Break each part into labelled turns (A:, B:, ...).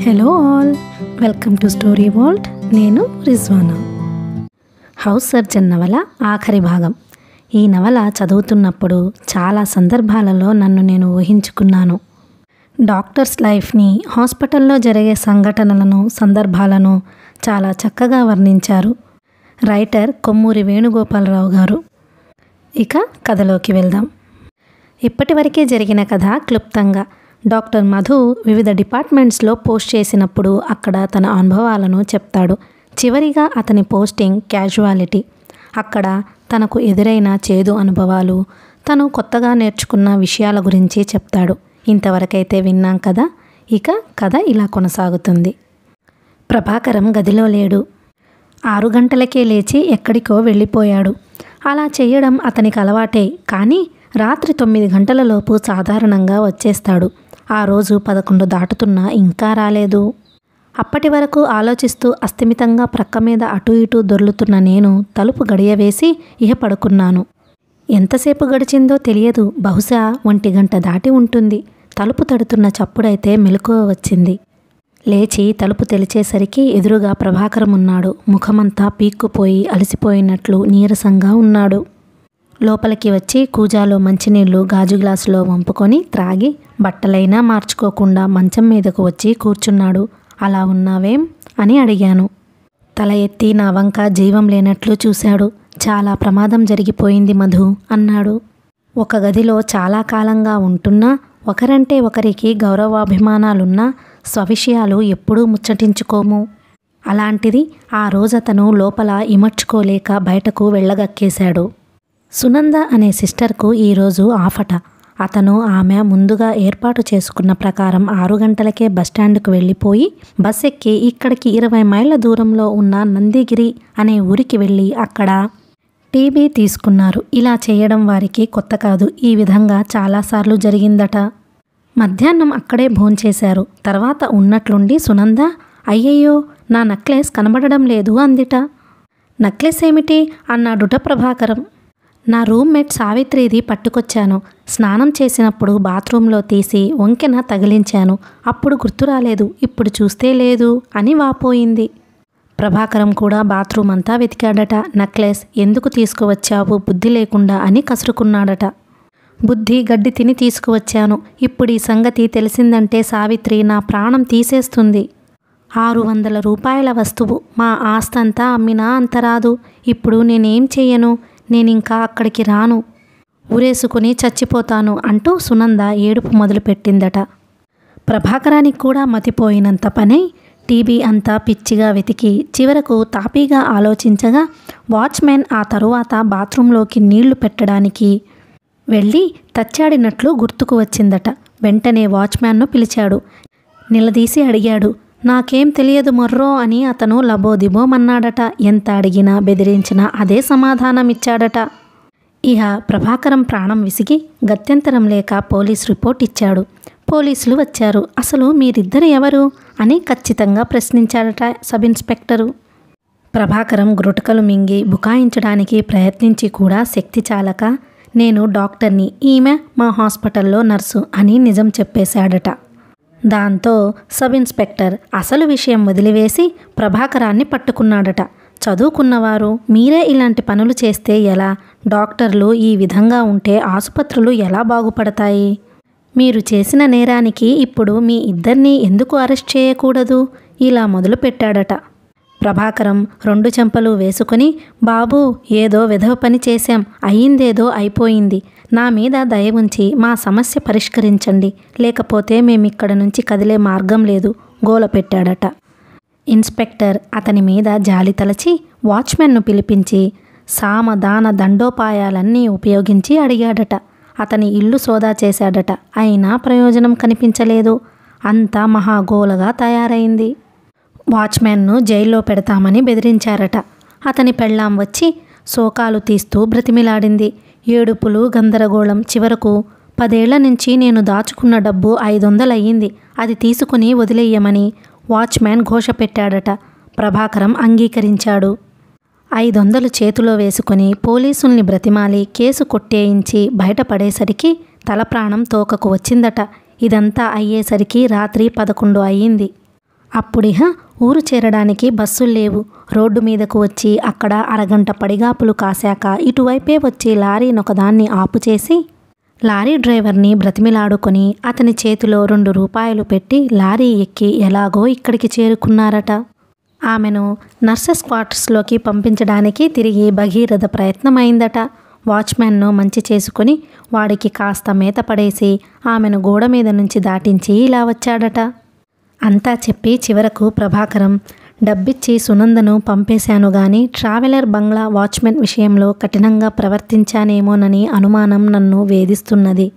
A: Hello all, welcome to story world. నేను Rizwana. House surgeon నవల ఆఖరి భాగం. ఈ నవల చదువుతున్నప్పుడు చాలా సందర్భాలలో నన్ను నేను ఊహించుకున్నాను. డాక్టర్స్ లైఫ్ని, హాస్పిటల్లో జరిగే సంఘటనలను, సందర్భాలను చాలా చక్కగా వర్ణించారు రైటర్ కొమ్మూరి వేణుగోపాలరావు గారు. ఇక కథలోకి వెళ్దాం. ఇప్పటివరకే జరిగిన కథ క్లుప్తంగా. డాక్టర్ మధు వివిధ డిపార్ట్మెంట్స్లో పోస్ట్ చేసినప్పుడు అక్కడ తన అనుభవాలను చెప్తాడు. చివరిగా అతని పోస్టింగ్ క్యాజువాలిటీ. అక్కడ తనకు ఎదురైన చేదు అనుభవాలు, తను కొత్తగా నేర్చుకున్న విషయాల గురించి చెప్తాడు. ఇంతవరకైతే విన్నాం కదా. ఇక కథ ఇలా కొనసాగుతుంది. ప్రభాకరం గదిలో లేడు. 6 గంటలకే లేచి ఎక్కడికో వెళ్ళిపోయాడు. అలా చేయడం అతనికి అలవాటే. కానీ రాత్రి 9 గంటలలోపు సాధారణంగా వచ్చేస్తాడు. ఆ రోజు 11 దాటుతున్నా ఇంకా రాలేదు. అప్పటి వరకు ఆలోచిస్తూ అస్థిమితంగా ప్రక్క మీద అటూ ఇటూ దొర్లుతున్న నేను తలుపు గడియవేసి ఇహ పడుకున్నాను. ఎంతసేపు గడిచిందో తెలియదు. బహుశా 1 గంట దాటి ఉంటుంది. తలుపు తడుతున్న చప్పుడైతే మెలకువ వచ్చింది. లేచి తలుపు తెరిచేసరికి ఎదురుగా ప్రభాకరం ఉన్నాడు. ముఖమంతా పీక్కుపోయి అలసిపోయినట్లు నీరసంగా ఉన్నాడు. లోపలికి వచ్చి కూజాలో మంచినీళ్లు గాజు గ్లాసులో వంపుకొని త్రాగి బట్టలైనా మార్చుకోకుండా మంచం మీదకు వచ్చి కూర్చున్నాడు. అలా ఉన్నావేం అని అడిగాను. తల ఎత్తి నా వంక జీవం లేనట్లు చూశాడు. చాలా ప్రమాదం జరిగిపోయింది మధు అన్నాడు. ఒక గదిలో చాలా కాలంగా ఉంటున్నా, ఒకరంటే ఒకరికి గౌరవాభిమానాలున్నా స్వవిషయాలు ఎప్పుడూ ముచ్చటించుకోము. అలాంటిది ఆ రోజతను లోపల ఇమర్చుకోలేక బయటకు వెళ్ళగక్కేశాడు. సునంద అనే సిస్టర్కు ఈరోజు ఆఫట. అతను ఆమె ముందుగా ఏర్పాటు చేసుకున్న ప్రకారం 6 గంటలకే బస్టాండ్కు వెళ్ళిపోయి బస్ ఎక్కి ఇక్కడికి 20 మైళ్ళ దూరంలో ఉన్న నందిగిరి అనే ఊరికి వెళ్ళి అక్కడ టీబీ తీసుకున్నారు. ఇలా చేయడం వారికి కొత్త కాదు. ఈ విధంగా చాలాసార్లు జరిగిందట. మధ్యాహ్నం అక్కడే భోంచేశారు. తర్వాత ఉన్నట్లుండి సునంద, అయ్యయ్యో నా నెక్లెస్ కనబడడం లేదు అందిట. నెక్లెస్ ఏమిటి అన్నాడుట ప్రభాకరం. నా రూమ్మేట్ సావిత్రిది పట్టుకొచ్చాను. స్నానం చేసినప్పుడు బాత్రూంలో తీసి వంకెన తగిలించాను. అప్పుడు గుర్తు రాలేదు. ఇప్పుడు చూస్తే లేదు అని వాపోయింది. ప్రభాకరం కూడా బాత్రూమ్ అంతా వెతికాడట. నెక్లెస్ ఎందుకు తీసుకువచ్చావు బుద్ధి లేకుండా అని కసురుకున్నాడట. బుద్ధి గడ్డి తిని తీసుకువచ్చాను. ఇప్పుడు ఈ సంగతి తెలిసిందంటే సావిత్రి నా ప్రాణం తీసేస్తుంది. 600 రూపాయల వస్తువు. మా ఆస్తంతా అమ్మినా అంతరాదు. ఇప్పుడు నేనేం చెయ్యను? నేనింకా అక్కడికి రాను. ఊరేసుకుని చచ్చిపోతాను అంటూ సునంద ఏడుపు మొదలుపెట్టిందట. ప్రభాకరానికి కూడా మతిపోయినంత పనై టీబీ అంతా పిచ్చిగా వెతికి చివరకు తాపీగా ఆలోచించగా వాచ్మెన్ ఆ తరువాత బాత్రూంలోకి నీళ్లు పెట్టడానికి వెళ్ళి తచ్చాడినట్లు గుర్తుకు వచ్చిందట. వెంటనే వాచ్మ్యాన్ను పిలిచాడు. నిలదీసి అడిగాడు. నాకేం తెలియదు మొర్రో అని అతను లబోదిబోమన్నాడట. ఎంత అడిగినా బెదిరించినా అదే సమాధానమిచ్చాడట. ఇహ ప్రభాకరం ప్రాణం విసిగి గత్యంతరం లేక పోలీస్ రిపోర్ట్ ఇచ్చాడు. పోలీసులు వచ్చారు. అసలు మీరిద్దరు ఎవరు అని ఖచ్చితంగా ప్రశ్నించాడట సబ్ ఇన్స్పెక్టరు. ప్రభాకరం గురుటకలు మింగి బుకాయించడానికి ప్రయత్నించి కూడా శక్తి చాలక, నేను డాక్టర్ని, ఈమె మా హాస్పిటల్లో నర్సు అని నిజం చెప్పేశాడట. దాంతో సబ్ ఇన్స్పెక్టర్ అసలు విషయం వదిలివేసి ప్రభాకరాన్ని పట్టుకున్నాడట. చదువుకున్నవారు మీరే ఇలాంటి పనులు చేస్తే ఎలా? డాక్టర్లు ఈ విధంగా ఉంటే ఆసుపత్రులు ఎలా బాగుపడతాయి? మీరు చేసిన నేరానికి ఇప్పుడు మీ ఇద్దరినీ ఎందుకు అరెస్ట్ చేయకూడదు? ఇలా మొదలుపెట్టాడట. ప్రభాకరం 2 చెంపలు వేసుకుని, బాబూ ఏదో వెధవ పని చేశాం, అయ్యిందేదో అయిపోయింది. నా మీద దయ ఉంచి మా సమస్య పరిష్కరించండి, లేకపోతే మేమిక్కడ నుంచి కదిలే మార్గం లేదు గోల పెట్టాడట. ఇన్స్పెక్టర్ అతని మీద జాలి తలచి వాచ్మెన్ను పిలిపించి సామదాన దండోపాయాలన్నీ ఉపయోగించి అడిగాడట. అతని ఇల్లు సోదా చేశాడట. అయినా ప్రయోజనం కనిపించలేదు. అంతా మహాగోలగా తయారైంది. వాచ్మెన్ను జైల్లో పెడతామని బెదిరించారట. అతని పెళ్ళాం వచ్చి శోకాలు తీస్తూ బ్రతిమిలాడింది. ఏడుపులు, గందరగోళం. చివరకు 10 ఏళ్ల నుంచి నేను దాచుకున్న డబ్బు 500 అయ్యింది. అది తీసుకుని వదిలేయమని వాచ్మెన్ ఘోష పెట్టాడట. ప్రభాకరం అంగీకరించాడు. 500 చేతిలో వేసుకుని పోలీసుల్ని బ్రతిమాలి కేసు కొట్టేయించి బయటపడేసరికి తల ప్రాణం తోకకు వచ్చిందట. ఇదంతా అయ్యేసరికి రాత్రి 11 అయ్యింది. అప్పుడిహ ఊరు చేరడానికి బస్సులు లేవు. రోడ్డు మీదకు వచ్చి అక్కడ అరగంట పడిగాపులు కాశాక ఇటువైపే వచ్చి లారీనొకదాన్ని ఆపుచేసి లారీ డ్రైవర్ని బ్రతిమిలాడుకొని అతని చేతిలో 2 రూపాయలు పెట్టి లారీ ఎక్కి ఎలాగో ఇక్కడికి చేరుకున్నారట. ఆమెను నర్సెస్ క్వార్టర్స్లోకి పంపించడానికి తిరిగి భగీరథ ప్రయత్నమైందట. వాచ్మెన్ను మంచి చేసుకుని వాడికి కాస్త మేత పడేసి ఆమెను గోడ మీద నుంచి దాటించి ఇలా వచ్చాడట. అంతా చెప్పి చివరకు ప్రభాకరం, డబ్బిచ్చి సునందను పంపేశాను గాని ట్రావెలర్ బంగ్లా వాచ్మెన్ విషయంలో కఠినంగా ప్రవర్తించానేమోనని అనుమానం నన్ను వేధిస్తున్నది.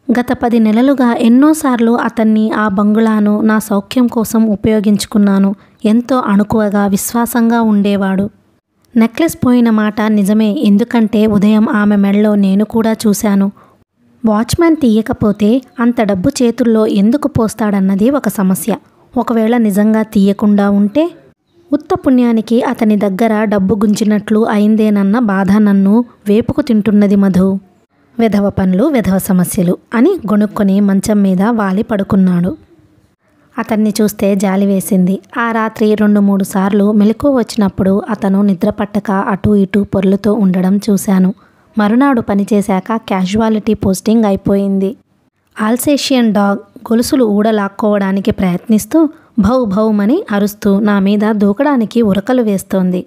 A: గత 10 నెలలుగా ఎన్నోసార్లు అతన్ని, ఆ బంగ్లాను నా సౌఖ్యం కోసం ఉపయోగించుకున్నాను. ఎంతో అణుకువగా, విశ్వాసంగా ఉండేవాడు. నెక్లెస్ పోయిన మాట నిజమే. ఎందుకంటే ఉదయం ఆమె మెడలో నేను కూడా చూశాను. వాచ్మెన్ తీయకపోతే అంత డబ్బు చేతుల్లో ఎందుకు పోస్తాడన్నది ఒక సమస్య. ఒకవేళ నిజంగా తీయకుండా ఉంటే ఉత్త పుణ్యానికి అతని దగ్గర డబ్బు గుంజినట్లు అయిందేనన్న బాధ నన్ను వేపుకు తింటున్నది మధు. వెధవ పనులు, వెధవ సమస్యలు అని గొణుక్కొని మంచం మీద వాలి పడుకున్నాడు. అతన్ని చూస్తే జాలి వేసింది. ఆ రాత్రి 2-3 సార్లు మెలకువ వచ్చినప్పుడు అతను నిద్రపట్టక అటూ ఇటూ పొర్లుతూ ఉండడం చూశాను. మరునాడు పనిచేశాక క్యాజువాలిటీ పోస్టింగ్ అయిపోయింది. ఆల్సేషియన్ డాగ్ గొలుసులు ఊడలాక్కోవడానికి ప్రయత్నిస్తూ భౌ భౌమని అరుస్తూ నా మీద దూకడానికి ఉరకలు వేస్తోంది.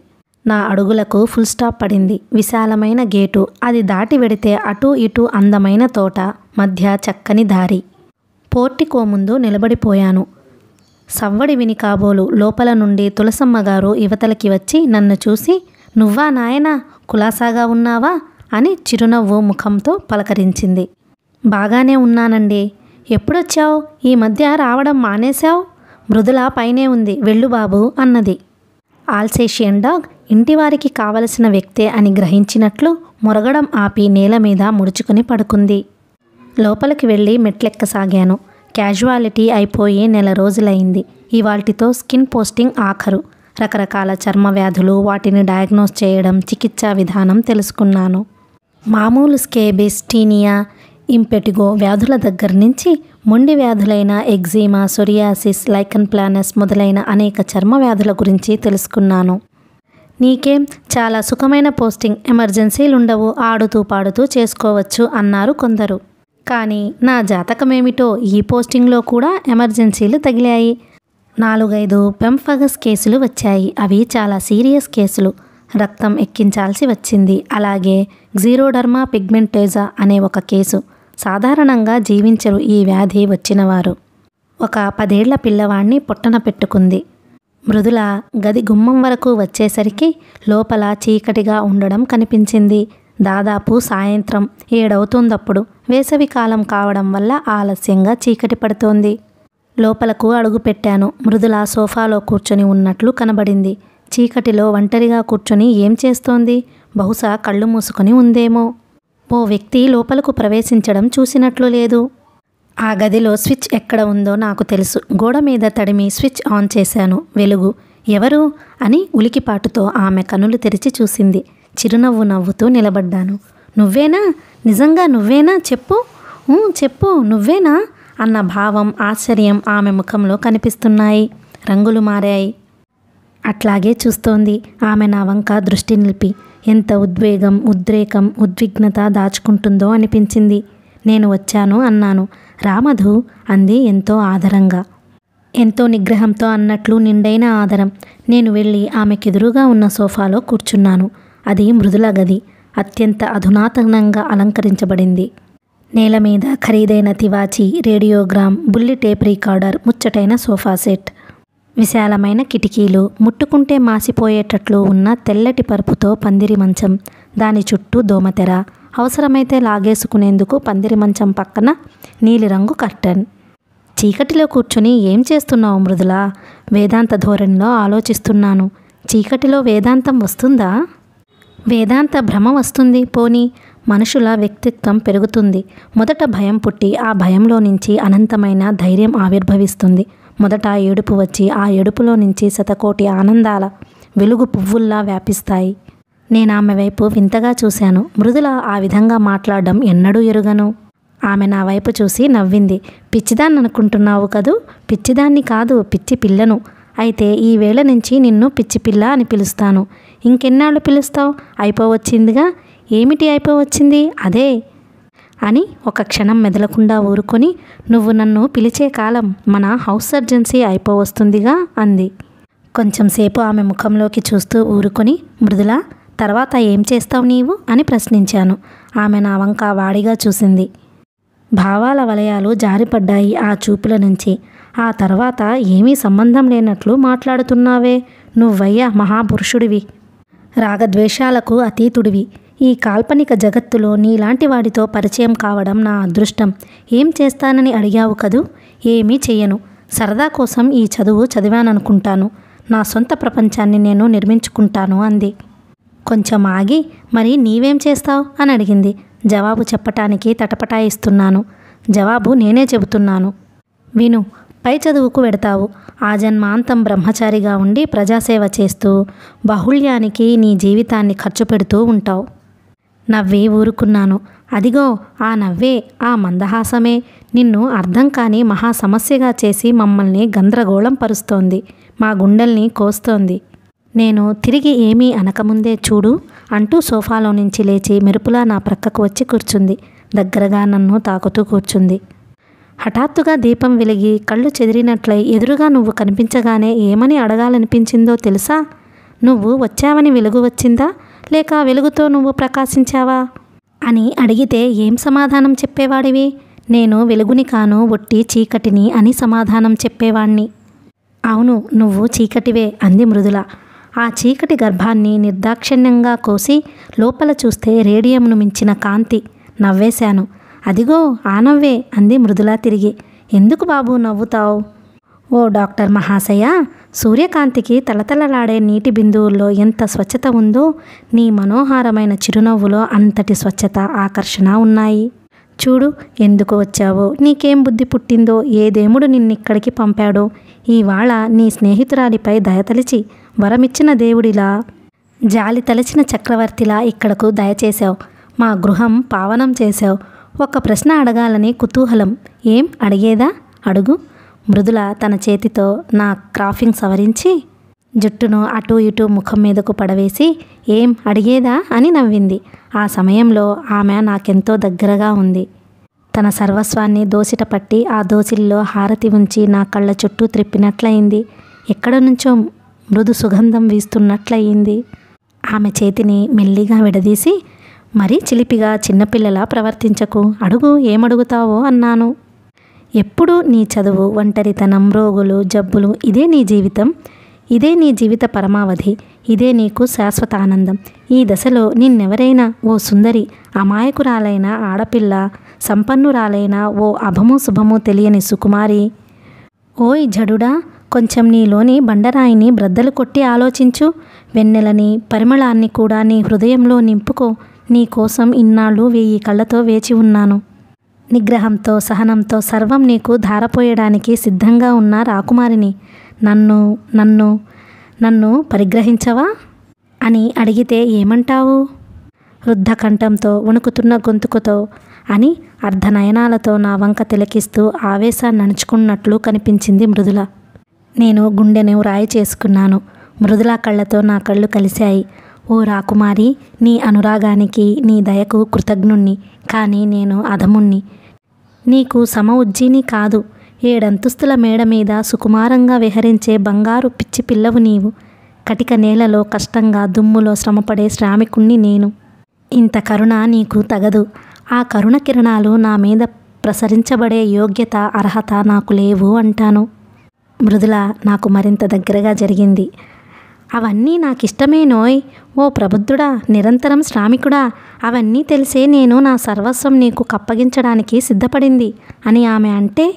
A: నా అడుగులకు ఫుల్ స్టాప్ పడింది. విశాలమైన గేటు, అది దాటి వెడితే అటూ ఇటూ అందమైన తోట, మధ్య చక్కని దారి. పోర్టికో ముందు నిలబడిపోయాను. సవ్వడి విని కాబోలు లోపల నుండి తులసమ్మగారు ఇవతలకి వచ్చి నన్ను చూసి, నువ్వా నాయనా, కులాసాగా ఉన్నావా అని చిరునవ్వు ముఖంతో పలకరించింది. బాగానే ఉన్నానండి. ఎప్పుడొచ్చావు? ఈ మధ్య రావడం మానేశావు? మృదుల పైనే ఉంది, వెళ్ళు బాబు అన్నది. ఆల్సేషియన్ డాగ్ ఇంటివారికి కావలసిన వ్యక్తే అని గ్రహించినట్లు మొరగడం ఆపి నేల మీద ముడుచుకుని పడుకుంది. లోపలికి వెళ్ళి మెట్లెక్కసాగాను. క్యాజువాలిటీ అయిపోయి 1 నెల రోజులైంది. ఇవాల్టితో స్కిన్ పోస్టింగ్ ఆఖరు. రకరకాల చర్మ వ్యాధులు, వాటిని డయాగ్నోస్ చేయడం, చికిత్సా విధానం తెలుసుకున్నాను. మామూలు స్కేబిస్, టీనియా, ఇంపెటిగో వ్యాధుల దగ్గర నుంచి మొండి వ్యాధులైన ఎగ్జీమా, సొరియాసిస్, లైకన్ ప్లానస్ మొదలైన అనేక చర్మ వ్యాధుల గురించి తెలుసుకున్నాను. నీకేం చాలా సుఖమైన పోస్టింగ్, ఎమర్జెన్సీలుండవు, ఆడుతూ పాడుతూ చేసుకోవచ్చు అన్నారు కొందరు. కానీ నా జాతకమేమిటో ఈ పోస్టింగ్లో కూడా ఎమర్జెన్సీలు తగిలాయి. 4-5 పెంఫగస్ కేసులు వచ్చాయి. అవి చాలా సీరియస్ కేసులు. రక్తం ఎక్కించాల్సి వచ్చింది. అలాగే గ్జీరోడర్మా పిగ్మెంటోజా అనే ఒక కేసు. సాధారణంగా జీవించరు ఈ వ్యాధి వచ్చినవారు. ఒక 10 ఏళ్ల పిల్లవాణ్ణి పొట్టన పెట్టుకుంది. మృదుల గది గుమ్మం వరకు వచ్చేసరికి లోపల చీకటిగా ఉండడం కనిపించింది. దాదాపు సాయంత్రం 7 అవుతోందప్పుడు. వేసవి కాలం కావడం వల్ల ఆలస్యంగా చీకటి పడుతోంది. లోపలకు అడుగు పెట్టాను. మృదుల సోఫాలో కూర్చొని ఉన్నట్లు కనబడింది. చీకటిలో ఒంటరిగా కూర్చొని ఏం చేస్తోంది? బహుశా కళ్ళు మూసుకొని ఉందేమో. ఓ వ్యక్తి లోపలకు ప్రవేశించడం చూసినట్లు లేదు. ఆ గదిలో స్విచ్ ఎక్కడ ఉందో నాకు తెలుసు. గోడ మీద తడిమి స్విచ్ ఆన్ చేశాను. వెలుగు. ఎవరు అని ఉలికిపాటుతో ఆమె కనులు తెరిచి చూసింది. చిరునవ్వు నవ్వుతూ నిలబడ్డాను. నువ్వేనా? నిజంగా నువ్వేనా? చెప్పు, చెప్పు, నువ్వేనా అన్న భావం, ఆశ్చర్యం ఆమె ముఖంలో కనిపిస్తున్నాయి. రంగులు మారాయి. అట్లాగే చూస్తోంది. ఆమె నా వంక దృష్టి నిలిపి. ఎంత ఉద్వేగం, ఉద్రేకం, ఉద్విగ్నత దాచుకుంటుందో అనిపించింది. నేను వచ్చాను అన్నాను. రామధు అంది ఎంతో ఆదరంగా. ఎంతో నిగ్రహంతో అన్నట్లు నిండైన ఆదరం. నేను వెళ్ళి ఆమెకెదురుగా ఉన్న సోఫాలో కూర్చున్నాను. అది మృదుల గది. అత్యంత అధునాతనంగా అలంకరించబడింది. నేల మీద ఖరీదైన తివాచి, రేడియోగ్రామ్, బుల్లి టేప్ రికార్డర్, ముచ్చటైన సోఫా సెట్, విశాలమైన కిటికీలు, ముట్టుకుంటే మాసిపోయేటట్లు ఉన్న తెల్లటి పరుపుతో పందిరి మంచం, దాని చుట్టూ దోమతెర, అవసరమైతే లాగేసుకునేందుకు పందిరి మంచం పక్కన నీలిరంగు కర్టెన్. చీకటిలో కూర్చుని ఏం చేస్తున్నావు మృదుల? వేదాంత ధోరణిలో ఆలోచిస్తున్నాను. చీకటిలో వేదాంతం వస్తుందా? వేదాంత భ్రమ వస్తుంది. పోనీ మనుషుల వ్యక్తిత్వం పెరుగుతుంది. మొదట భయం పుట్టి ఆ భయంలో నుంచి అనంతమైన ధైర్యం ఆవిర్భవిస్తుంది. మొదట ఏడుపు వచ్చి ఆ ఏడుపులో నుంచి శతకోటి ఆనందాల వెలుగు పువ్వుల్లా వ్యాపిస్తాయి. నేను ఆమె వైపు వింతగా చూశాను. మృదుల ఆ విధంగా మాట్లాడడం ఎన్నడూ ఎరుగను. ఆమె నా వైపు చూసి నవ్వింది. పిచ్చిదాన్ని అనుకుంటున్నావు కదూ? పిచ్చిదాన్ని కాదు, పిచ్చి పిల్లను. అయితే ఈ వేళ నుంచి నిన్ను పిచ్చి పిల్ల అని పిలుస్తాను. ఇంకెన్నాళ్ళు పిలుస్తావు? అయిపోవచ్చిందిగా. ఏమిటి అయిపోవచ్చింది? అదే అని ఒక క్షణం మెదలకుండా ఊరుకొని, నువ్వు నన్ను పిలిచే కాలం మన హౌస్ సర్జెన్సీ అయిపోవస్తుందిగా అంది. కొంచెంసేపు ఆమె ముఖంలోకి చూస్తూ ఊరుకొని, మృదుల, తర్వాత ఏం చేస్తావు నీవు అని ప్రశ్నించాను. ఆమె నా వంక వాడిగా చూసింది. భావాల వలయాలు జారిపడ్డాయి ఆ చూపుల నుంచి. ఆ తర్వాత ఏమీ సంబంధం లేనట్లు మాట్లాడుతున్నావే, నువ్వయ్యా మహాపురుషుడివి, రాగద్వేషాలకు అతీతుడివి. ఈ కాల్పనిక జగత్తులో నీలాంటి వాడితో పరిచయం కావడం నా అదృష్టం. ఏం చేస్తానని అడిగావు కదూ? ఏమీ చెయ్యను. సరదా కోసం ఈ చదువు చదివాననుకుంటాను. నా సొంత ప్రపంచాన్ని నేను నిర్మించుకుంటాను అంది. కొంచెం ఆగి, మరి నీవేం చేస్తావు అని అడిగింది. జవాబు చెప్పటానికి తటపటాయిస్తున్నాను. జవాబు నేనే చెబుతున్నాను. విను. పై చదువుకు వెడతావు. ఆజన్మాంతం బ్రహ్మచారిగా ఉండి ప్రజాసేవ చేస్తూ బాహుళ్యానికి నీ జీవితాన్ని ఖర్చు పెడుతూ ఉంటావు. నవ్వి ఊరుకున్నాను. అదిగో ఆ నవ్వే, ఆ మందహాసమే నిన్ను అర్థం కాని మహా సమస్యగా చేసి మమ్మల్ని గందరగోళం పరుస్తోంది, మా గుండెల్ని కోస్తోంది. నేను తిరిగి ఏమీ అనకముందే చూడు అంటూ సోఫాలో నుంచి లేచి మెరుపులా నా ప్రక్కకు వచ్చి కూర్చుంది. దగ్గరగా నన్ను తాకుతూ కూర్చుంది. హఠాత్తుగా దీపం వెలిగి కళ్ళు చెదిరినట్లయి ఎదురుగా నువ్వు కనిపించగానే ఏమని అడగాలనిపించిందో తెలుసా? నువ్వు వచ్చావని వెలుగు వచ్చిందా, లేక వెలుగుతో నువ్వు ప్రకాశించావా అని అడిగితే ఏం సమాధానం చెప్పేవాడివి? నేను వెలుగుని కాను, ఒట్టి చీకటిని అని సమాధానం చెప్పేవాణ్ణి. అవును, నువ్వు చీకటివే అంది మృదుల. ఆ చీకటి గర్భాన్ని నిర్దాక్షిణ్యంగా కోసి లోపల చూస్తే రేడియంను మించిన కాంతి. నవ్వేశాను. అదిగో ఆ నవ్వే అంది మృదుల తిరిగి. ఎందుకు బాబు నవ్వుతావు? ఓ డాక్టర్ మహాశయ, సూర్యకాంతికి తలతలలాడే నీటి బిందువుల్లో ఎంత స్వచ్ఛత ఉందో నీ మనోహారమైన చిరునవ్వులో అంతటి స్వచ్ఛత, ఆకర్షణ ఉన్నాయి. చూడు, ఎందుకు వచ్చావో, నీకేం బుద్ధి పుట్టిందో, ఏ దేవుడు నిన్నిక్కడికి పంపాడో, ఇవాళ నీ స్నేహితురాలిపై దయతలిచి వరమిచ్చిన దేవుడిలా, జాలి తలచిన చక్రవర్తిలా ఇక్కడకు దయచేశావు. మా గృహం పావనం చేశావు. ఒక ప్రశ్న అడగాలని కుతూహలం. ఏం అడిగేదా? అడుగు. మృదుల తన చేతితో నా క్రాఫింగ్ సవరించి జుట్టును అటూ ఇటూ ముఖం మీదకు పడవేసి ఏం అడిగేదా అని నవ్వింది. ఆ సమయంలో ఆమె నాకెంతో దగ్గరగా ఉంది. తన సర్వస్వాన్ని దోసిట పట్టి ఆ దోసిల్లో హారతి ఉంచి నా కళ్ళ చుట్టూ త్రిప్పినట్లయింది. ఎక్కడ నుంచో మృదు సుగంధం వీస్తున్నట్లయింది. ఆమె చేతిని మెల్లిగా విడదీసి, మరీ చిలిపిగా చిన్నపిల్లలా ప్రవర్తించకు, అడుగు, ఏమడుగుతావో అన్నాను. ఎప్పుడు నీ చదువు, ఒంటరితనం, రోగులు, జబ్బులు, ఇదే నీ జీవితం, ఇదే నీ జీవిత పరమావధి, ఇదే నీకు శాశ్వత ఆనందం. ఈ దశలో నిన్నెవరైనా ఓ సుందరి, అమాయకురాలైన ఆడపిల్ల, సంపన్నురాలైన ఓ అభము శుభము తెలియని సుకుమారి, ఓయ్ జడుడా, కొంచెం నీలోని బండరాయిని బ్రద్దలు కొట్టి ఆలోచించు. వెన్నెలని, పరిమళాన్ని కూడా నీ హృదయంలో నింపుకో. నీ కోసం ఇన్నాళ్ళు 1000 కళ్ళతో వేచి ఉన్నాను. నిగ్రహంతో, సహనంతో సర్వం నీకు ధారపోయడానికి సిద్ధంగా ఉన్న రాకుమారిని. నన్ను నన్ను నన్ను పరిగ్రహించవా అని అడిగితే ఏమంటావు? వృద్ధకంఠంతో, వణుకుతున్న గొంతుకుతో అని అర్ధనయనాలతో నా వంక తిలకిస్తూ ఆవేశాన్ని అణుచుకున్నట్లు కనిపించింది మృదుల. నేను గుండెను రాయి చేసుకున్నాను. మృదుల కళ్ళతో నా కళ్ళు కలిశాయి. ఓ రాకుమారి, నీ అనురాగానికి, నీ దయకు కృతజ్ఞుణ్ణి. కానీ నేను అధముణ్ణి. నీకు సమ ఉజ్జీని కాదు. 7 అంతస్తుల మేడ మీద సుకుమారంగా విహరించే బంగారు పిచ్చి పిల్లవు నీవు. కటిక నేలలో కష్టంగా దుమ్ములో శ్రమపడే శ్రామికుణ్ణి నేను. ఇంత కరుణ నీకు తగదు. ఆ కరుణ కిరణాలు నా మీద ప్రసరించబడే యోగ్యత, అర్హత నాకు లేవు అంటాను. మృదుల నాకు మరింత దగ్గరగా జరిగింది. అవన్నీ నాకిష్టమేనోయ్. ఓ ప్రబుద్ధుడా, నిరంతరం శ్రామికుడా, అవన్నీ తెలిసే నేను నా సర్వస్వం నీకు కప్పగించడానికి సిద్ధపడింది అని ఆమె అంటే,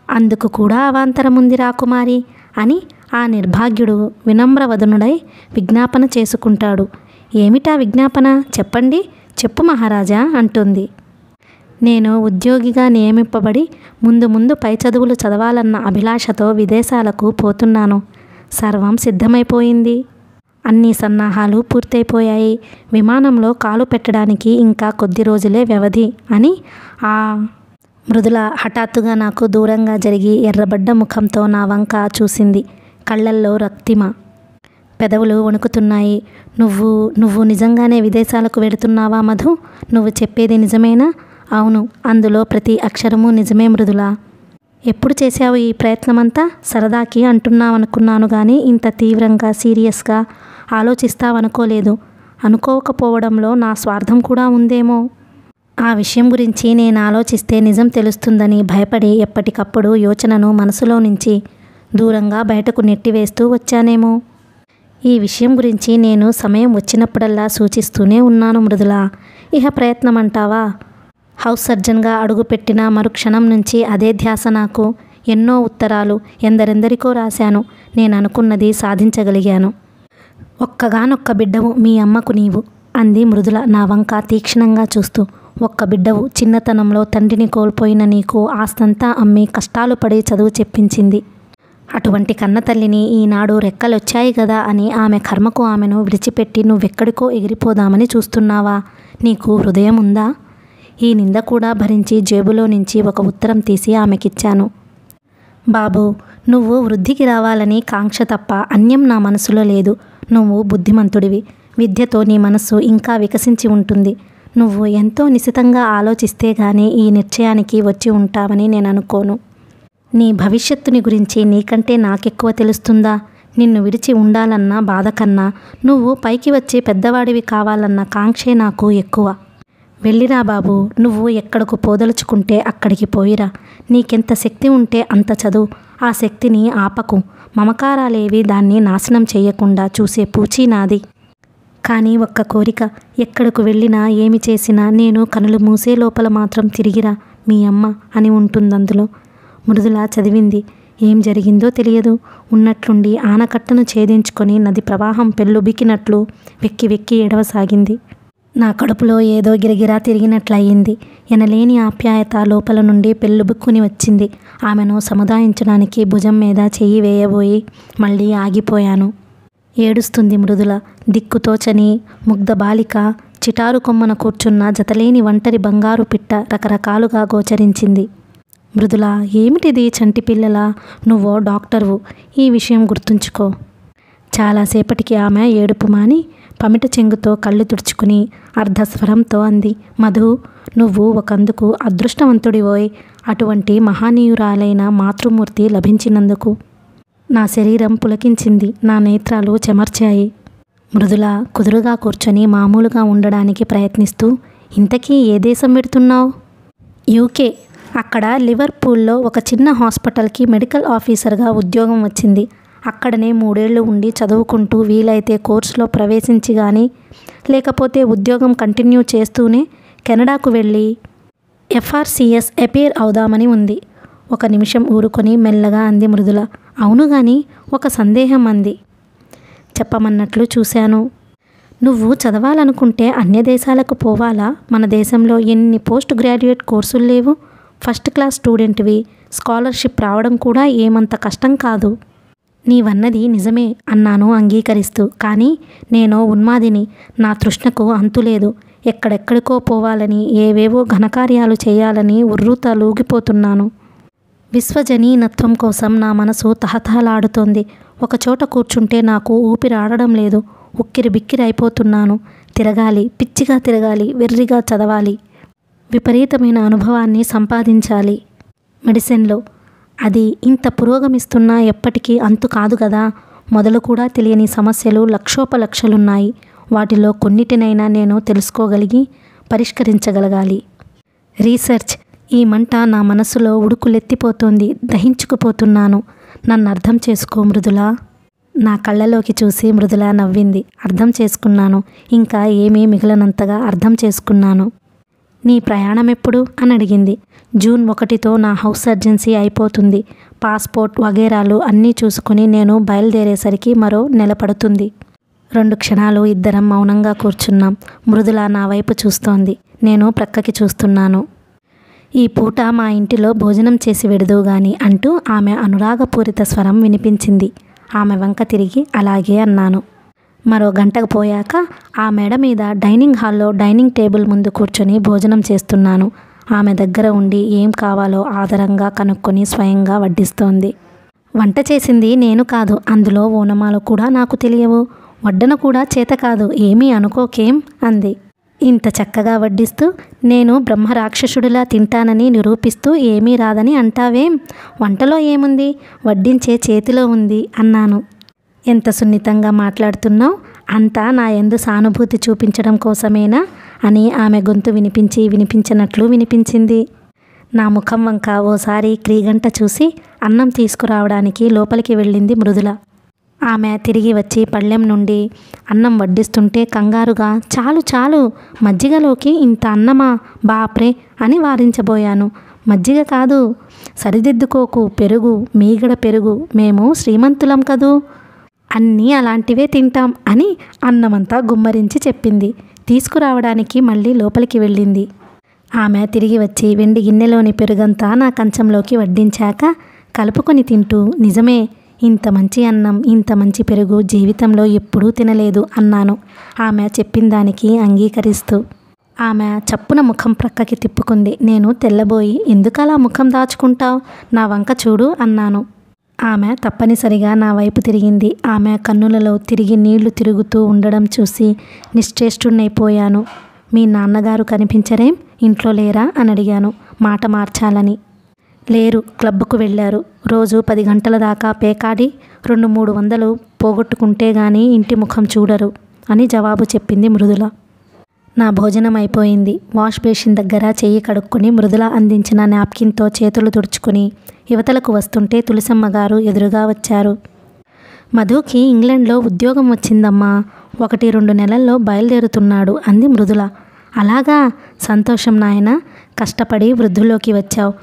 A: అందుకు కూడా అవాంతరముంది రాకుమారి అని ఆ నిర్భాగ్యుడు వినమ్రవదనుడై విజ్ఞాపన చేసుకుంటాడు. ఏమిటా విజ్ఞాపన? చెప్పండి, చెప్పు మహారాజా అంటుంది. నేను ఉద్యోగిగా నియమింపబడి ముందు ముందు పై చదువులు చదవాలన్న అభిలాషతో విదేశాలకు పోతున్నాను. సర్వం సిద్ధమైపోయింది. అన్ని సన్నాహాలు పూర్తయిపోయాయి. విమానంలో కాలు పెట్టడానికి ఇంకా కొద్ది రోజులే వ్యవధి అని ఆ మృదుల హఠాత్తుగా నాకు దూరంగా జరిగి ఎర్రబడ్డ ముఖంతో నా వంక చూసింది. కళ్ళల్లో రక్తిమ, పెదవులు వణుకుతున్నాయి. నువ్వు నిజంగానే విదేశాలకు వెడుతున్నావా మధు? నువ్వు చెప్పేది నిజమేనా? అవును, అందులో ప్రతి అక్షరము నిజమే మృదుల. ఎప్పుడు చేశావు ఈ ప్రయత్నమంతా? సరదాకి అంటున్నావనుకున్నాను కానీ ఇంత తీవ్రంగా సీరియస్గా ఆలోచిస్తావనుకోలేదు. అనుకోకపోవడంలో నా స్వార్థం కూడా ఉందేమో. ఆ విషయం గురించి నేను ఆలోచిస్తే నిజం తెలుస్తుందని భయపడి ఎప్పటికప్పుడు యోచనను మనసులో నుంచి దూరంగా బయటకు నెట్టివేస్తూ వచ్చానేమో. ఈ విషయం గురించి నేను సమయం వచ్చినప్పుడల్లా సూచిస్తూనే ఉన్నాను మృదుల. ఇహ ప్రయత్నం అంటావా? హౌస్ సర్జన్గా అడుగుపెట్టిన మరుక్షణం నుంచి అదే ధ్యాస నాకు. ఎన్నో ఉత్తరాలు ఎందరెందరికో రాశాను. నేను అనుకున్నది సాధించగలిగాను. ఒక్కగానొక్క బిడ్డవు మీ అమ్మకు నీవు, అంది మృదుల నా వంక తీక్షణంగా చూస్తూ. ఒక్క బిడ్డవు, చిన్నతనంలో తండ్రిని కోల్పోయిన నీకు ఆస్తంతా అమ్మి కష్టాలు పడి చదువు చెప్పించింది. అటువంటి కన్నతల్లిని ఈనాడు రెక్కలొచ్చాయి కదా అని ఆమె కర్మకు ఆమెను విడిచిపెట్టి నువ్వెక్కడికో ఎగిరిపోదామని చూస్తున్నావా? నీకు హృదయం ఉందా? ఈ నింద కూడా భరించి జేబులో నుంచి ఒక ఉత్తరం తీసి ఆమెకిచ్చాను. బాబూ, నువ్వు వృద్ధికి రావాలని కాంక్ష తప్ప అన్యం నా మనసులో లేదు. నువ్వు బుద్ధిమంతుడివి. విద్యతో నీ మనస్సు ఇంకా వికసించి ఉంటుంది. నువ్వు ఎంతో నిశితంగా ఆలోచిస్తే గానీ ఈ నిశ్చయానికి వచ్చి ఉంటావని నేను అనుకోను. నీ భవిష్యత్తుని గురించి నీకంటే నాకెక్కువ తెలుస్తుందా? నిన్ను విడిచి ఉండాలన్న బాధ కన్నా నువ్వు పైకి వచ్చి పెద్దవాడివి కావాలన్న కాంక్షే నాకు ఎక్కువ. వెళ్ళిరా బాబు, నువ్వు ఎక్కడకు పోదలుచుకుంటే అక్కడికి పోయిరా. నీకెంత శక్తి ఉంటే అంత చదువు. ఆ శక్తిని ఆపకు. మమకారాలేవి దాన్ని నాశనం చేయకుండా చూసే పూచీ నాది. కానీ ఒక్క కోరిక, ఎక్కడకు వెళ్ళినా ఏమి చేసినా నేను కనులు మూసే లోపల మాత్రం తిరిగిరా మీ అమ్మ అని ఉంటుందందులో. మృదుల చదివింది. ఏం జరిగిందో తెలియదు. ఉన్నట్లుండి ఆనకట్టను ఛేదించుకొని నది ప్రవాహం పెళ్ళుబికినట్లు వెక్కి వెక్కి ఎడవసాగింది. నా కడుపులో ఏదో గిరగిరా తిరిగినట్లయింది. ఎనలేని ఆప్యాయత లోపల నుండి పెళ్ళుబుక్కుని వచ్చింది. ఆమెను సముదాయించడానికి భుజం మీద చెయ్యి వేయబోయి మళ్ళీ ఆగిపోయాను. ఏడుస్తుంది మృదుల. దిక్కుతోచని ముగ్ధ బాలిక, చిటారు కొమ్మన కూర్చున్న జతలేని ఒంటరి బంగారు పిట్ట రకరకాలుగా గోచరించింది. మృదుల, ఏమిటిది చంటి పిల్లలా? నువ్వో డాక్టర్వు, ఈ విషయం గుర్తుంచుకో. చాలాసేపటికి ఆమె ఏడుపు మాని పమిట చెంగుతో కళ్ళు తుడుచుకుని అర్ధస్వరంతో అంది. మధు, నువ్వు ఒకందుకు అదృష్టవంతుడివోయ్. అటువంటి మహానీయురాలైన మాతృమూర్తి లభించినందుకు. నా శరీరం పులకించింది. నా నేత్రాలు చెమర్చాయి. మృదుల కుదురుగా కూర్చొని మామూలుగా ఉండడానికి ప్రయత్నిస్తూ, ఇంతకీ ఏ దేశం పెడుతున్నావు? యూకే. అక్కడ లివర్పూల్లో ఒక చిన్న హాస్పిటల్కి మెడికల్ ఆఫీసర్గా ఉద్యోగం వచ్చింది. అక్కడనే 3 ఏళ్ళు ఉండి చదువుకుంటూ వీలైతే కోర్సులో ప్రవేశించి కానీ లేకపోతే ఉద్యోగం కంటిన్యూ చేస్తూనే కెనడాకు వెళ్ళి FRCS అపేర్ అవుదామని ఉంది. ఒక నిమిషం ఊరుకొని మెల్లగా అంది మృదుల. అవును గాని ఒక సందేహం అంది. చెప్పమన్నట్లు చూశాను. నువ్వు చదవాలనుకుంటే అన్య దేశాలకు పోవాలా? మన దేశంలో ఎన్ని పోస్ట్ గ్రాడ్యుయేట్ కోర్సులు లేవు. First class స్టూడెంట్వి. స్కాలర్షిప్ రావడం కూడా ఏమంత కష్టం కాదు. నీవన్నది నిజమే అన్నాను అంగీకరిస్తూ. కానీ నేనో ఉన్మాదిని. నా తృష్ణకు అంతులేదు. ఎక్కడెక్కడికో పోవాలని, ఏవేవో ఘనకార్యాలు చేయాలని ఉర్రూతలూగిపోతున్నాను. విశ్వజనీనత్వం కోసం నా మనసు తహతహలాడుతోంది. ఒకచోట కూర్చుంటే నాకు ఊపిరాడడం లేదు. ఉక్కిరి బిక్కిరి అయిపోతున్నాను. తిరగాలి, పిచ్చిగా తిరగాలి, వెర్రిగా చదవాలి. విపరీతమైన అనుభవాన్ని సంపాదించాలి మెడిసిన్లో. అది ఇంత పురోగమిస్తున్నా ఎప్పటికీ అంతు కాదు కదా. మొదలు కూడా తెలియని సమస్యలు లక్షోపలక్షలున్నాయి. వాటిలో కొన్నిటినైనా నేను తెలుసుకోగలిగి పరిష్కరించగలగాలి. రీసెర్చ్. ఈ మంట నా మనసులో ఉడుకులెత్తిపోతోంది. దహించుకుపోతున్నాను. నన్ను అర్థం చేసుకో మృదుల. నా కళ్ళలోకి చూసి మృదుల నవ్వింది. అర్థం చేసుకున్నాను. ఇంకా ఏమీ మిగిలినంతగా అర్థం చేసుకున్నాను. నీ ప్రయాణం ఎప్పుడు అని అడిగింది. జూన్ 1తో నా హౌస్ సర్జెన్సీ అయిపోతుంది. పాస్పోర్ట్ వగేరాలు అన్నీ చూసుకుని నేను బయలుదేరేసరికి మరో నెల పడుతుంది. 2 క్షణాలు ఇద్దరం మౌనంగా కూర్చున్నాం. మృదుల నా వైపు చూస్తోంది. నేను ప్రక్కకి చూస్తున్నాను. ఈ పూట మా ఇంటిలో భోజనం చేసి వెడుదువు గాని అంటూ ఆమె అనురాగపూరిత స్వరం వినిపించింది. ఆమె వంక తిరిగి అలాగే అన్నాను. మరో గంటకు పోయాక ఆ మేడ మీద డైనింగ్ హాల్లో డైనింగ్ టేబుల్ ముందు కూర్చొని భోజనం చేస్తున్నాను. ఆమె దగ్గర ఉండి ఏం కావాలో ఆదరంగా కనుక్కొని స్వయంగా వడ్డిస్తోంది. వంట చేసింది నేను కాదు, అందులో ఓనమాలు కూడా నాకు తెలియవు, వడ్డన కూడా చేత కాదు, ఏమీ అనుకోకేం అంది. ఇంత చక్కగా వడ్డిస్తూ నేను బ్రహ్మరాక్షసుడిలా తింటానని నిరూపిస్తూ ఏమీ రాదని అంటావేం? వంటలో ఏముంది, వడ్డించే చేతిలో ఉంది అన్నాను. ఎంత సున్నితంగా మాట్లాడుతున్నావు, అంతా నా యందు సానుభూతి చూపించడం కోసమేనా అని ఆమె గొంతు వినిపించినట్లు వినిపించింది. నా ముఖం వంక ఓసారి క్రీగంట చూసి అన్నం తీసుకురావడానికి లోపలికి వెళ్ళింది మృదుల. ఆమె తిరిగి వచ్చి పళ్ళెం నుండి అన్నం వడ్డిస్తుంటే కంగారుగా చాలు చాలు, మజ్జిగలోకి ఇంత అన్నమా, బాప్రే అని వారించబోయాను. మజ్జిగ కాదు, సరిదిద్దుకోకు, పెరుగు, మీగడ పెరుగు, మేము శ్రీమంతులం కదూ, అన్నీ అలాంటివే తింటాం అని అన్నమంతా గుమ్మరించి చెప్పింది. తీసుకురావడానికి మళ్ళీ లోపలికి వెళ్ళింది. ఆమె తిరిగి వచ్చి వెండి గిన్నెలోని పెరుగంతా నా కంచంలోకి వడ్డించాక కలుపుకొని తింటూ, నిజమే, ఇంత మంచి అన్నం, ఇంత మంచి పెరుగు జీవితంలో ఎప్పుడూ తినలేదు అన్నాను ఆమె చెప్పిన దానికి అంగీకరిస్తూ. ఆమె చప్పున ముఖం ప్రక్కకి తిప్పుకుంది. నేను తెల్లబోయి, ఎందుకలా ముఖం దాచుకుంటావు, నా వంక చూడు అన్నాను. ఆమె తప్పనిసరిగా నా వైపు తిరిగింది. ఆమె కన్నులలో తిరిగి నీళ్లు తిరుగుతూ ఉండడం చూసి నిశ్చేష్టున్నైపోయాను. మీ నాన్నగారు కనిపించరేం, ఇంట్లో లేరా అని అడిగాను మాట మార్చాలని. లేరు, క్లబ్కు వెళ్ళారు. రోజు 10 గంటల దాకా పేకాడి 200-300 పోగొట్టుకుంటే గానీ ఇంటి ముఖం చూడరు అని జవాబు చెప్పింది మృదుల. నా భోజనం అయిపోయింది. వాష్ బేసిన్ దగ్గర చెయ్యి కడుక్కొని మృదుల అందించిన నాప్కిన్తో చేతులు తుడుచుకుని యువతలకు వస్తుంటే తులసమ్మ గారు ఎదురుగా వచ్చారు. మధుకి ఇంగ్లాండ్లో ఉద్యోగం వచ్చిందమ్మా, 1-2 నెలల్లో బయలుదేరుతున్నాడు అంది మృదుల. అలాగా, సంతోషం నాయనా, కష్టపడి వృద్ధుల్లోకి వచ్చావు.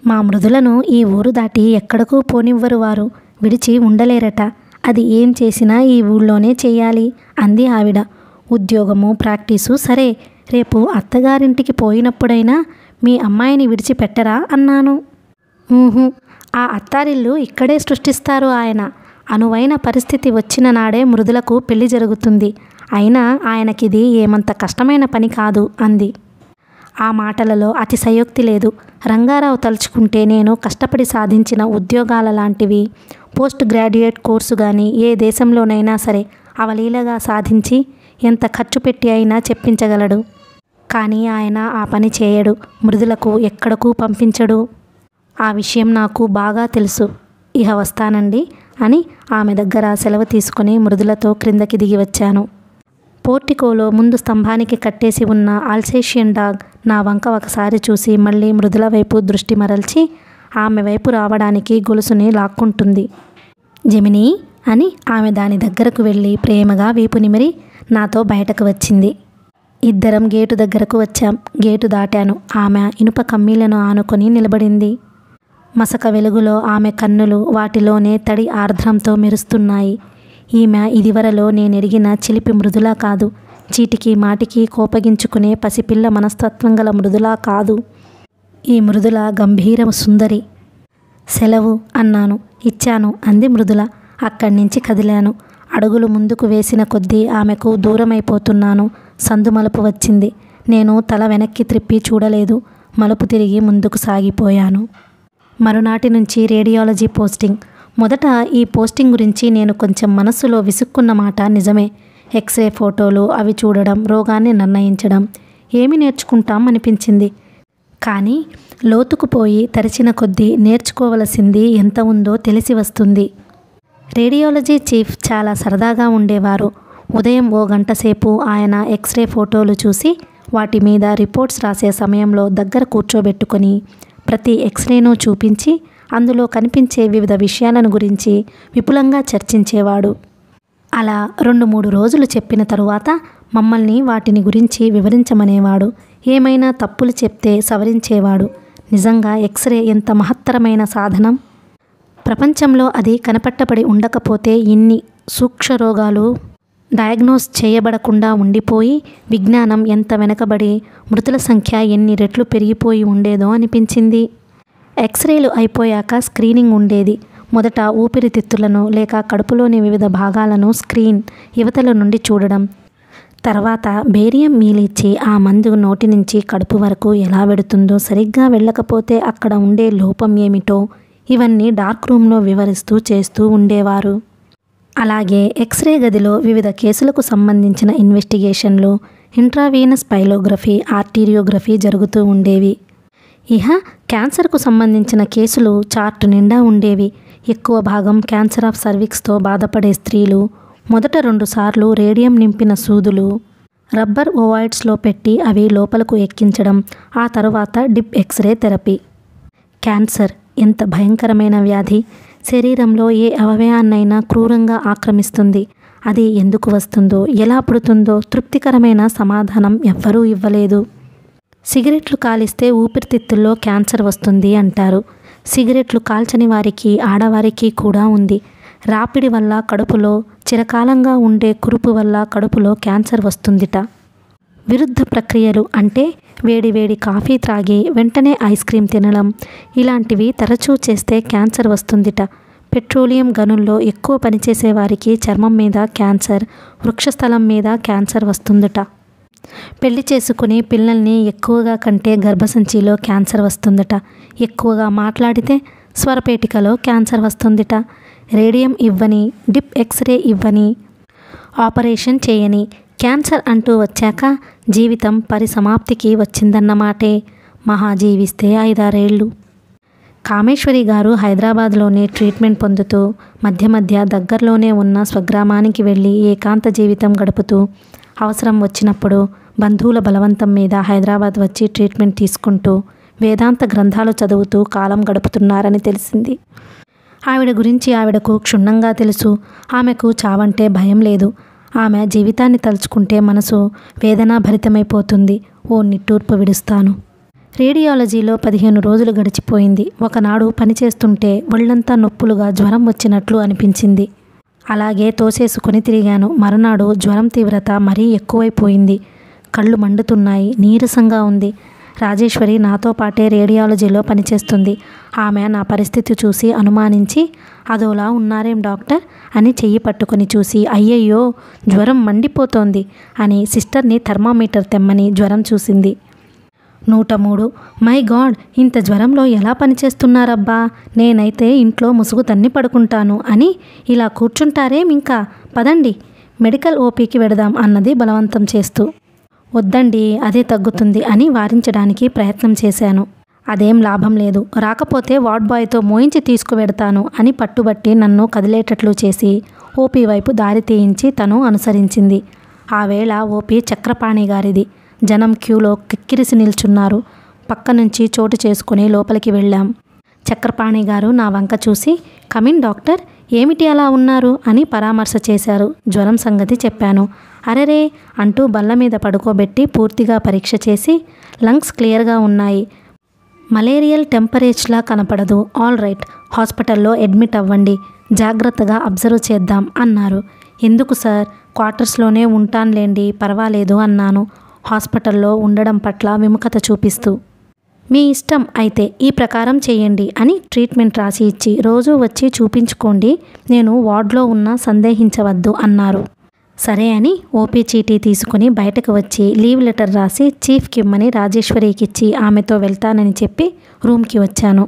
A: మా మృదులను ఈ ఊరు దాటి ఎక్కడకు పోనివ్వరు, వారు విడిచి ఉండలేరట. అది ఏం చేసినా ఈ ఊళ్ళోనే చెయ్యాలి అంది ఆవిడ. ఉద్యోగము, ప్రాక్టీసు సరే, రేపు అత్తగారింటికి పోయినప్పుడైనా మీ అమ్మాయిని విడిచిపెట్టరా అన్నాను. ఆ అత్తారిల్లు ఇక్కడే సృష్టిస్తారు ఆయన. అనువైన పరిస్థితి వచ్చిన నాడే మృదులకు పెళ్లి జరుగుతుంది. అయినా ఆయనకిది ఏమంత కష్టమైన పని కాదు అంది. ఆ మాటలలో అతిశయోక్తి లేదు. రంగారావు తలుచుకుంటే నేను కష్టపడి సాధించిన ఉద్యోగాల లాంటివి పోస్ట్ గ్రాడ్యుయేట్ కోర్సు కానీ ఏ దేశంలోనైనా సరే అవలీలగా సాధించి ఎంత ఖర్చు పెట్టి అయినా చెప్పించగలడు. కానీ ఆయన ఆ పని చేయడు, మృదులకు ఎక్కడకు పంపించడు. ఆ విషయం నాకు బాగా తెలుసు. ఇహ వస్తానండి అని ఆమె దగ్గర సెలవు తీసుకుని మృదులతో క్రిందకి దిగి వచ్చాను. పోర్టికోలో ముందు స్తంభానికి కట్టేసి ఉన్న ఆల్సేషియన్ డాగ్ నా వంక ఒకసారి చూసి మళ్ళీ మృదుల వైపు దృష్టి మరల్చి ఆమె వైపు రావడానికి గొలుసుని లాక్కుంటుంది. జెమినీ అని ఆమె దాని దగ్గరకు వెళ్ళి ప్రేమగా వీపు నిమిరి నాతో బయటకు వచ్చింది. ఇద్దరం గేటు దగ్గరకు వచ్చాం. గేటు దాటాను. ఆమె ఇనుప కమ్మీలను ఆనుకొని నిలబడింది. మసక వెలుగులో ఆమె కన్నులు వాటిలోనే తడి ఆర్ద్రంతో మెరుస్తున్నాయి. ఈమె ఇదివరలో నేనెరిగిన చిలిపి మృదులా కాదు, చీటికి మాటికి కోపగించుకునే పసిపిల్ల మనస్తత్వం గల మృదులా కాదు. ఈ మృదుల గంభీర సుందరి. సెలవు అన్నాను. ఇచ్చాను అంది మృదుల. అక్కడి నుంచి కదిలాను. అడుగులు ముందుకు వేసిన కొద్దీ ఆమెకు దూరమైపోతున్నాను. సందు మలుపు వచ్చింది. నేను తల వెనక్కి త్రిప్పి చూడలేదు. మలుపు తిరిగి ముందుకు సాగిపోయాను. మరునాటి నుంచి రేడియాలజీ పోస్టింగ్. మొదట ఈ పోస్టింగ్ గురించి నేను కొంచెం మనస్సులో విసుక్కున్న మాట నిజమే. ఎక్స్రే ఫోటోలు అవి చూడడం, రోగాన్ని నిర్ణయించడం, ఏమి నేర్చుకుంటాం అనిపించింది. కానీ లోతుకు పోయి తరిచిన కొద్దీ నేర్చుకోవలసింది ఎంత ఉందో తెలిసి వస్తుంది. రేడియాలజీ చీఫ్ చాలా సరదాగా ఉండేవారు. ఉదయం 1 గంట సేపు ఆయన ఎక్స్రే ఫోటోలు చూసి వాటి మీద రిపోర్ట్స్ రాసే సమయంలో దగ్గర కూర్చోబెట్టుకొని ప్రతి ఎక్స్రేను చూపించి అందులో కనిపించే వివిధ విషయాలను గురించి విపులంగా చర్చించేవాడు. అలా 2-3 రోజులు చెప్పిన తరువాత మమ్మల్ని వాటిని గురించి వివరించమనేవాడు. ఏమైనా తప్పులు చెప్తే సవరించేవాడు. నిజంగా ఎక్స్రే ఎంత మహత్తరమైన సాధనం. ప్రపంచంలో అది కనపట్టబడి ఉండకపోతే ఇన్ని సూక్ష్మ రోగాలు డయాగ్నోస్ చేయబడకుండా ఉండిపోయి విజ్ఞానం ఎంత వెనకబడి మృతుల సంఖ్య ఎన్ని రెట్లు పెరిగిపోయి ఉండేదో అనిపించింది. ఎక్స్రేలు అయిపోయాక స్క్రీనింగ్ ఉండేది. మొదట ఊపిరితిత్తులను లేక కడుపులోని వివిధ భాగాలను స్క్రీన్ యువతల నుండి చూడడం, తర్వాత బేరియం మీలిచ్చి ఆ మందు నోటి నుంచి కడుపు వరకు ఎలా వెడుతుందో, సరిగ్గా వెళ్ళకపోతే అక్కడ ఉండే లోపం ఏమిటో ఇవన్నీ డార్క్ రూమ్లో వివరిస్తూ చేస్తూ ఉండేవారు. అలాగే ఎక్స్రే గదిలో వివిధ కేసులకు సంబంధించిన ఇన్వెస్టిగేషన్లు, ఇంట్రావీనస్ పైలోగ్రఫీ, ఆర్టీరియోగ్రఫీ జరుగుతూ ఉండేవి. ఇహ క్యాన్సర్కు సంబంధించిన కేసులు చార్టు నిండా ఉండేవి. ఎక్కువ భాగం క్యాన్సర్ ఆఫ్ సర్విక్స్తో బాధపడే స్త్రీలు. మొదట 2 సార్లు రేడియం నింపిన సూదులు రబ్బర్ ఓవాయిడ్స్లో పెట్టి అవి లోపలకు ఎక్కించడం, ఆ తరువాత డిప్ ఎక్స్రే థెరపీ. క్యాన్సర్ ఎంత భయంకరమైన వ్యాధి! శరీరంలో ఏ అవయవాన్నైనా క్రూరంగా ఆక్రమిస్తుంది. అది ఎందుకు వస్తుందో, ఎలా పుడుతుందో తృప్తికరమైన సమాధానం ఎవ్వరూ ఇవ్వలేదు. సిగరెట్లు కాలిస్తే ఊపిరితిత్తుల్లో క్యాన్సర్ వస్తుంది అంటారు. సిగరెట్లు కాల్చని వారికి, ఆడవారికి కూడా ఉంది. రాపిడి వల్ల కడుపులో, చిరకాలంగా ఉండే కురుపు వల్ల కడుపులో క్యాన్సర్ వస్తుందిట. విరుద్ధ ప్రక్రియలు అంటే వేడి కాఫీ త్రాగి వెంటనే ఐస్ క్రీమ్ తినడం, ఇలాంటివి తరచూ చేస్తే క్యాన్సర్ వస్తుందిట. పెట్రోలియం గనుల్లో ఎక్కువ పనిచేసే వారికి చర్మం మీద క్యాన్సర్, వృక్షస్థలం మీద క్యాన్సర్ వస్తుందట. పెళ్లి చేసుకుని పిల్లల్ని ఎక్కువగా కంటే గర్భసంచిలో క్యాన్సర్ వస్తుందట. ఎక్కువగా మాట్లాడితే స్వరపేటికలో క్యాన్సర్ వస్తుందిట. రేడియం ఇవ్వని, డిప్ ఎక్స్రే ఇవ్వని, ఆపరేషన్ చేయని క్యాన్సర్ అంటూ వచ్చాక జీవితం పరిసమాప్తికి వచ్చిందన్నమాటే. మహా జీవిస్తే 5-6 ఏళ్ళు. కామేశ్వరి గారు హైదరాబాద్లోనే ట్రీట్మెంట్ పొందుతూ మధ్య దగ్గరలోనే ఉన్న స్వగ్రామానికి వెళ్ళి ఏకాంత జీవితం గడుపుతూ అవసరం వచ్చినప్పుడు బంధువుల బలవంతం మీద హైదరాబాద్ వచ్చి ట్రీట్మెంట్ తీసుకుంటూ వేదాంత గ్రంథాలు చదువుతూ కాలం గడుపుతున్నారని తెలిసింది. ఆవిడ గురించి ఆవిడకు క్షుణ్ణంగా తెలుసు. ఆమెకు చావంటే భయం లేదు. ఆమె జీవితాన్ని తలుచుకుంటే మనసు వేదనాభరితమైపోతుంది. ఓ నిట్టూర్పు విడుస్తాను. రేడియాలజీలో 15 రోజులు గడిచిపోయింది. ఒకనాడు పనిచేస్తుంటే ఒళ్ళంతా నొప్పులుగా జ్వరం వచ్చినట్లు అనిపించింది. అలాగే తోసేసుకుని తిరిగాను. మరునాడు జ్వరం తీవ్రత మరీ ఎక్కువైపోయింది. కళ్ళు మండుతున్నాయి, నీరసంగా ఉంది. రాజేశ్వరి నాతో పాటే రేడియాలజీలో పనిచేస్తుంది. ఆమె నా పరిస్థితి చూసి అనుమానించి, అదోలా ఉన్నారేం డాక్టర్ అని చెయ్యి పట్టుకొని చూసి, అయ్యయ్యో జ్వరం మండిపోతోంది అని సిస్టర్ని థర్మామీటర్ తెమ్మని జ్వరం చూసింది. 103. మై గాడ్, ఇంత జ్వరంలో ఎలా పనిచేస్తున్నారబ్బా, నేనైతే ఇంట్లో ముసుగు తన్ని పడుకుంటాను అని ఇలా కూర్చుంటారేం, ఇంకా పదండి మెడికల్ ఓపీకి వెడదాం అన్నది బలవంతం చేస్తూ. వద్దండి, అదే తగ్గుతుంది అని వారించడానికి ప్రయత్నం చేశాను. అదేం లాభం లేదు. రాకపోతే వార్డ్ బాయ్తో మోయించి తీసుకువెడతాను అని పట్టుబట్టి నన్ను కదిలేటట్లు చేసి ఓపీ వైపు దారి తీయించి తను అనుసరించింది. ఆ వేళ ఓపీ చక్రపాణి గారిది. జనం క్యూలో కిక్కిరిసి నిల్చున్నారు. పక్క నుంచి చోటు చేసుకుని లోపలికి వెళ్ళాం. చక్రపాణి గారు నా వంక చూసి, కమిన్ డాక్టర్, ఏమిటి అలా ఉన్నారు అని పరామర్శ చేశారు. జ్వరం సంగతి చెప్పాను. అరెరే అంటూ బల్ల మీద పడుకోబెట్టి పూర్తిగా పరీక్ష చేసి, లంగ్స్ క్లియర్గా ఉన్నాయి, మలేరియల్ టెంపరేచర్లా కనపడదు, ఆల్ రైట్, హాస్పిటల్లో అడ్మిట్ అవ్వండి, జాగ్రత్తగా అబ్జర్వ్ చేద్దాం అన్నారు. ఎందుకు సార్, క్వార్టర్స్లోనే ఉంటానులేండి, పర్వాలేదు అన్నాను హాస్పిటల్లో ఉండడం పట్ల విముఖత చూపిస్తూ. మీ ఇష్టం అయితే ఈ ప్రకారం చేయండి అని ట్రీట్మెంట్ రాసి ఇచ్చి రోజు వచ్చి చూపించుకోండి, నేను వార్డులో ఉన్నా సందేహించవద్దు అన్నారు. సరే అని ఓపీ చీటీ తీసుకుని బయటకు వచ్చి లీవ్ లెటర్ రాసి చీఫ్కి ఇమ్మని రాజేశ్వరికిచ్చి ఆమెతో వెళ్తానని చెప్పి రూమ్కి వచ్చాను.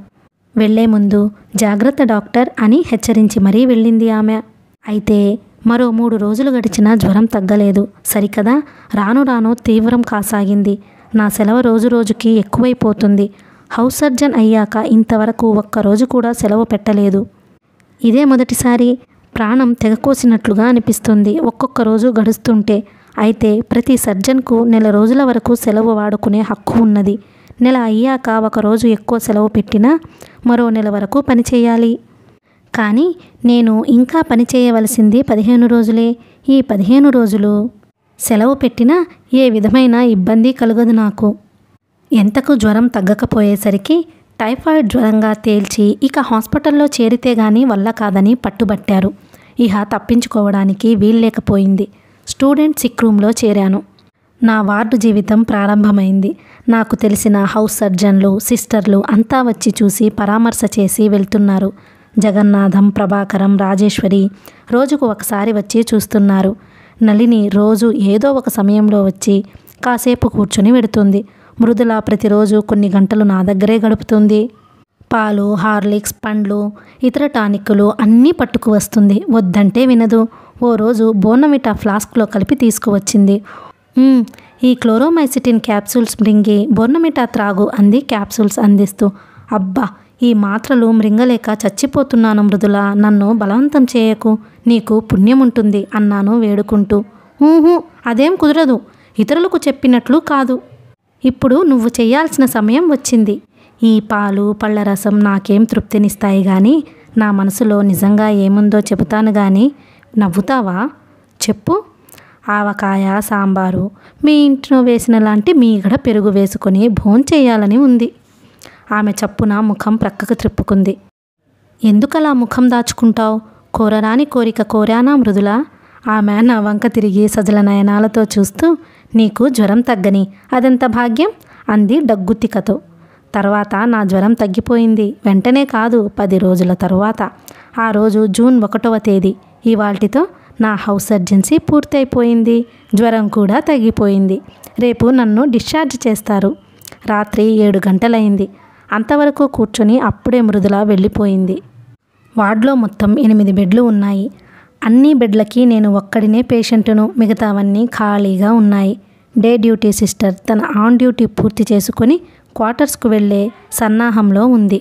A: వెళ్లే ముందు జాగ్రత్త డాక్టర్ అని హెచ్చరించి మరీ వెళ్ళింది ఆమె. అయితే మరో 3 రోజులు గడిచినా జ్వరం తగ్గలేదు. సరికదా, రాను రాను తీవ్రం కాసాగింది. నా సెలవు రోజుకి ఎక్కువైపోతుంది. హౌస్ సర్జన్ అయ్యాక ఇంతవరకు ఒక్కరోజు కూడా సెలవు పెట్టలేదు. ఇదే మొదటిసారి. ప్రాణం తెగకోసినట్లుగా అనిపిస్తుంది ఒక్కొక్క రోజు గడుస్తుంటే. అయితే ప్రతి సర్జన్కు 1 రోజుల వరకు సెలవు వాడుకునే హక్కు ఉన్నది. నెల అయ్యాక 1 రోజు ఎక్కువ సెలవు పెట్టినా మరో నెల వరకు పనిచేయాలి. కానీ నేను ఇంకా పనిచేయవలసింది 15 రోజులే. ఈ 15 రోజులు సెలవు పెట్టినా ఏ విధమైన ఇబ్బంది కలగదు నాకు. ఎంతకు జ్వరం తగ్గకపోయేసరికి టైఫాయిడ్ జ్వరంగా తేల్చి ఇక హాస్పిటల్లో చేరితే గానీ వల్ల కాదని పట్టుబట్టారు. ఇహ తప్పించుకోవడానికి వీల్లేకపోయింది. స్టూడెంట్ సిక్ రూమ్లో చేరాను. నా వార్డు జీవితం ప్రారంభమైంది. నాకు తెలిసిన హౌస్ సర్జన్లు, సిస్టర్లు అంతా వచ్చి చూసి పరామర్శ చేసి వెళ్తున్నారు. జగన్నాథం, ప్రభాకరం, రాజేశ్వరి రోజుకు ఒకసారి వచ్చి చూస్తున్నారు. నళిని రోజు ఏదో ఒక సమయంలో వచ్చి కాసేపు కూర్చొని వెడుతుంది. మృదుల ప్రతిరోజు కొన్ని గంటలు నా దగ్గరే గడుపుతుంది. పాలు, హార్లిక్స్, పండ్లు, ఇతర టానిక్కులు అన్నీ పట్టుకు వస్తుంది. వద్దంటే వినదు. ఓ రోజు బోర్నవిటా ఫ్లాస్క్లో కలిపి తీసుకువచ్చింది. ఈ క్లోరోమైసిటిన్ క్యాప్సూల్స్ మృంగి బోర్నవిటా త్రాగు అంది క్యాప్సూల్స్ అందిస్తూ. అబ్బా, ఈ మాత్రలు మృంగలేక చచ్చిపోతున్నాను మృదుల, నన్ను బలవంతం చేయకు, నీకు పుణ్యం ఉంటుంది అన్నాను వేడుకుంటూ. అదేం కుదరదు, ఇతరులకు చెప్పినట్లు కాదు. ఇప్పుడు నువ్వు చేయాల్సిన సమయం వచ్చింది. ఈ పాలు, పళ్ళరసం నాకేం తృప్తినిస్తాయి కానీ నా మనసులో నిజంగా ఏముందో చెబుతాను కానీ నవ్వుతావా? చెప్పు. ఆవకాయ, సాంబారు, మీ ఇంట్లో వేసిన లాంటి మీగడ పెరుగు వేసుకొని భోంచేయాలని ఉంది. ఆమె చప్పున ముఖం ప్రక్కకు త్రిప్పుకుంది. ఎందుకలా ముఖం దాచుకుంటావు? కోరరాని కోరిక కోరానా మృదుల? ఆమె నా వంక తిరిగి సజల నయనాలతో చూస్తూ, నీకు జ్వరం తగ్గని అదెంత భాగ్యం అంది డగ్గుత్తికతో. తర్వాత నా జ్వరం తగ్గిపోయింది. వెంటనే కాదు, 10 రోజుల తరువాత. ఆ రోజు జూన్ 1వ తేదీ. ఇవాల్టితో నా హౌస్ సర్జెన్సీ పూర్తయిపోయింది. జ్వరం కూడా తగ్గిపోయింది. రేపు నన్ను డిశ్చార్జ్ చేస్తారు. రాత్రి 7 గంటలైంది. అంతవరకు కూర్చొని అప్పుడే మృదుల వెళ్ళిపోయింది. వార్డులో మొత్తం 8 బెడ్లు ఉన్నాయి. అన్ని బెడ్లకి నేను ఒక్కడినే పేషెంటును. మిగతావన్నీ ఖాళీగా ఉన్నాయి. డే డ్యూటీ సిస్టర్ తన ఆన్ డ్యూటీ పూర్తి చేసుకొని క్వార్టర్స్కు వెళ్ళే సన్నాహంలో ఉంది.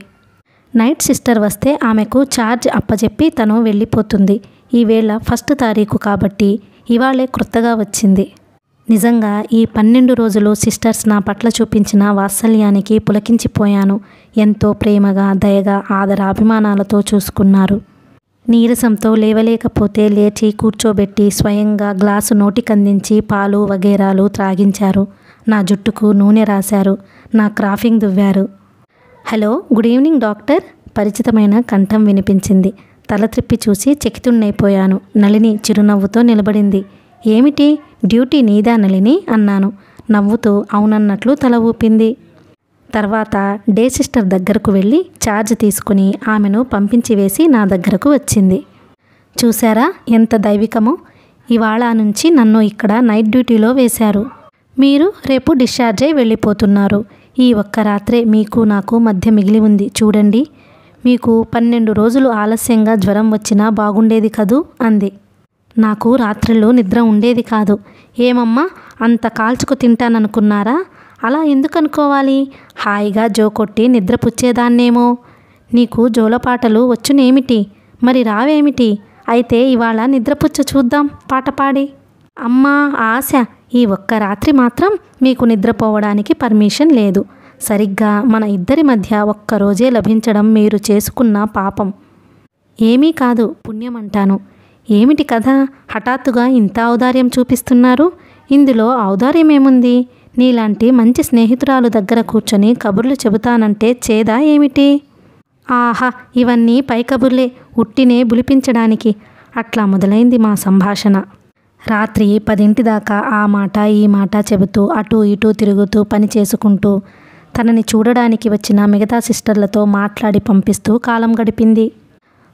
A: నైట్ సిస్టర్ వస్తే ఆమెకు ఛార్జ్ అప్పచెప్పి తను వెళ్ళిపోతుంది. ఈవేళ 1 తారీఖు కాబట్టి ఇవాళే క్రొత్తగా వచ్చింది. నిజంగా ఈ 12 రోజులు సిస్టర్స్ నా పట్ల చూపించిన వాత్సల్యానికి పులకించిపోయాను. ఎంతో ప్రేమగా, దయగా, ఆదరాభిమానాలతో చూసుకున్నారు. నీరసంతో లేవలేకపోతే లేచి కూర్చోబెట్టి స్వయంగా గ్లాసు నోటికందించి పాలు వగేరాలు త్రాగించారు. నా జుట్టుకు నూనె రాశారు. నా క్రాఫింగ్ దువ్వారు. Hello, good evening doctor. పరిచితమైన కంఠం వినిపించింది. తల త్రిప్పి చూసి చకితున్నైపోయాను. నళిని చిరునవ్వుతో నిలబడింది. ఏమిటి, డ్యూటీ నీదా నళిని అన్నాను. నవ్వుతూ అవునన్నట్లు తల ఊపింది. తర్వాత డే సిస్టర్ దగ్గరకు వెళ్ళి ఛార్జ్ తీసుకుని ఆమెను పంపించి వేసి నా దగ్గరకు వచ్చింది. చూశారా ఎంత దైవికమో? ఇవాళ నుంచి నన్ను ఇక్కడ నైట్ డ్యూటీలో వేశారు. మీరు రేపు డిశ్చార్జ్ అయి వెళ్ళిపోతున్నారు. ఈ ఒక్క రాత్రే మీకు నాకు మధ్య మిగిలి ఉంది చూడండి. మీకు 12 రోజులు ఆలస్యంగా జ్వరం వచ్చినా బాగుండేది కదూ అంది. నాకు రాత్రిళ్ళు నిద్ర ఉండేది కాదు. ఏమమ్మా, అంత కాల్చుకు తింటాననుకున్నారా? అలా ఎందుకు అనుకోవాలి? హాయిగా జోకొట్టి నిద్రపుచ్చేదాన్నేమో. నీకు జోలపాటలు వచ్చునేమిటి? మరి రావేమిటి? అయితే ఇవాళ నిద్రపుచ్చ చూద్దాం పాట పాడి. అమ్మా ఆశ, ఈ ఒక్క రాత్రి మాత్రం మీకు నిద్రపోవడానికి పర్మిషన్ లేదు. సరిగ్గా మన ఇద్దరి మధ్య ఒక్కరోజే లభించడం మీరు చేసుకున్న పాపం. ఏమీ కాదు, పుణ్యమంటాను. ఏమిటి కథ? హఠాత్తుగా ఇంత ఔదార్యం చూపిస్తున్నారు. ఇందులో ఔదార్యమేముంది? నీలాంటి మంచి స్నేహితురాలు దగ్గర కూర్చొని కబుర్లు చెబుతానంటే చేదా ఏమిటి? ఆహా, ఇవన్నీ పై కబుర్లే, ఉట్టినే బులిపించడానికి. అట్లా మొదలైంది మా సంభాషణ. రాత్రి 10 దాకా ఆ మాట ఈ మాట చెబుతూ అటూ ఇటూ తిరుగుతూ పని చేసుకుంటూ తనని చూడడానికి వచ్చిన మిగతా సిస్టర్లతో మాట్లాడి పంపిస్తూ కాలం గడిపింది.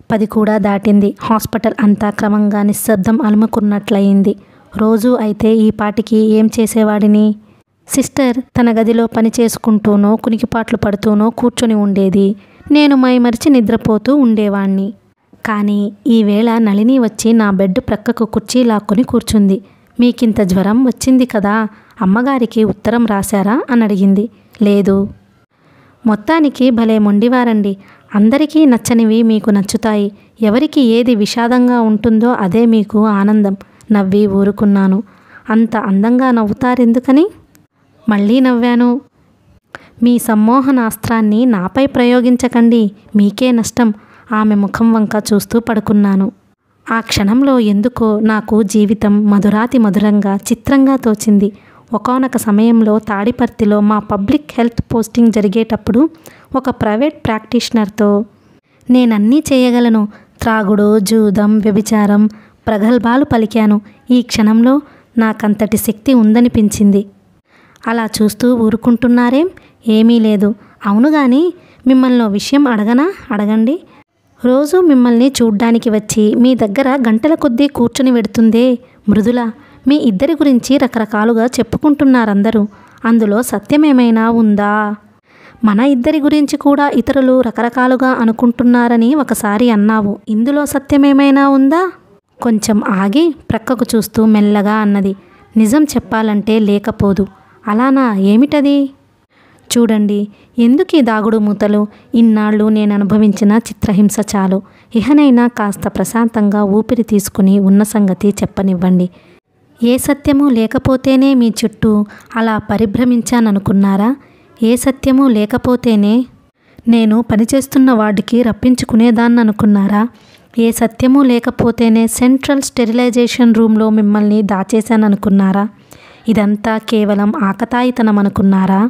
A: 10 కూడా దాటింది. హాస్పిటల్ అంతా క్రమంగా నిశ్శబ్దం అలుముకున్నట్లయింది. రోజు అయితే ఈ పాటికి ఏం చేసేవాడిని? సిస్టర్ తన గదిలో పని చేసుకుంటూనో కునికిపాట్లు పడుతూనో కూర్చొని ఉండేది. నేను మైమరిచి నిద్రపోతూ ఉండేవాణ్ణి. కానీ ఈవేళ నళిని వచ్చి నా బెడ్ ప్రక్కకు కుర్చీ లాక్కొని కూర్చుంది. మీకింత జ్వరం వచ్చింది కదా, అమ్మగారికి ఉత్తరం రాశారా అని అడిగింది. లేదు. మొత్తానికి భలే మొండివారండి. అందరికీ నచ్చనివి మీకు నచ్చుతాయి. ఎవరికి ఏది విషాదంగా ఉంటుందో అదే మీకు ఆనందం. నవ్వి ఊరుకున్నాను. అంత అందంగా నవ్వుతారెందుకని? మళ్ళీ నవ్వాను. మీ సమ్మోహనాస్త్రాన్ని నాపై ప్రయోగించకండి, మీకే నష్టం. ఆమె ముఖం వంక చూస్తూ పడుకున్నాను. ఆ క్షణంలో ఎందుకో నాకు జీవితం మధురాతి మధురంగా చిత్రంగా తోచింది. ఒకానొక సమయంలో తాడిపర్తిలో మా పబ్లిక్ హెల్త్ పోస్టింగ్ జరిగేటప్పుడు ఒక ప్రైవేట్ ప్రాక్టీషనర్తో నేనన్నీ చేయగలను, త్రాగుడు, జూదం, వ్యభిచారం ప్రగల్భాలు పలికాను. ఈ క్షణంలో నాకంతటి శక్తి ఉందనిపించింది. అలా చూస్తూ ఊరుకుంటున్నారేం? ఏమీ లేదు. అవును గాని మిమ్మల్ని విషయం అడగనా? అడగండి. రోజూ మిమ్మల్ని చూడ్డానికి వచ్చి మీ దగ్గర గంటల కొద్దీ కూర్చుని వెడుతుందే మృదుల. మీ ఇద్దరి గురించి రకరకాలుగా చెప్పుకుంటున్నారందరూ. అందులో సత్యమేమైనా ఉందా? మన ఇద్దరి గురించి కూడా ఇతరులు రకరకాలుగా అనుకుంటున్నారని ఒకసారి అన్నావు. ఇందులో సత్యమేమైనా ఉందా? కొంచెం ఆగి ప్రక్కకు చూస్తూ మెల్లగా అన్నది. నిజం చెప్పాలంటే లేకపోదు. అలానా? ఏమిటది? చూడండి, ఎందుకీ దాగుడు మూతలు? ఇన్నాళ్ళు నేను అనుభవించిన చిత్రహింస చాలు. ఇహనైనా కాస్త ప్రశాంతంగా ఊపిరి తీసుకుని ఉన్న సంగతి చెప్పనివ్వండి. ఏ సత్యమూ లేకపోతేనే మీ చుట్టూ అలా పరిభ్రమించాననుకున్నారా? ఏ సత్యమూ లేకపోతేనే నేను పనిచేస్తున్న వార్డుకి రప్పించుకునేదాన్ననుకున్నారా? ఏ సత్యమూ లేకపోతేనే సెంట్రల్ స్టెరిలైజేషన్ రూమ్లో మిమ్మల్ని దాచేశాననుకున్నారా? ఇదంతా కేవలం ఆకతాయితనం అనుకున్నారా?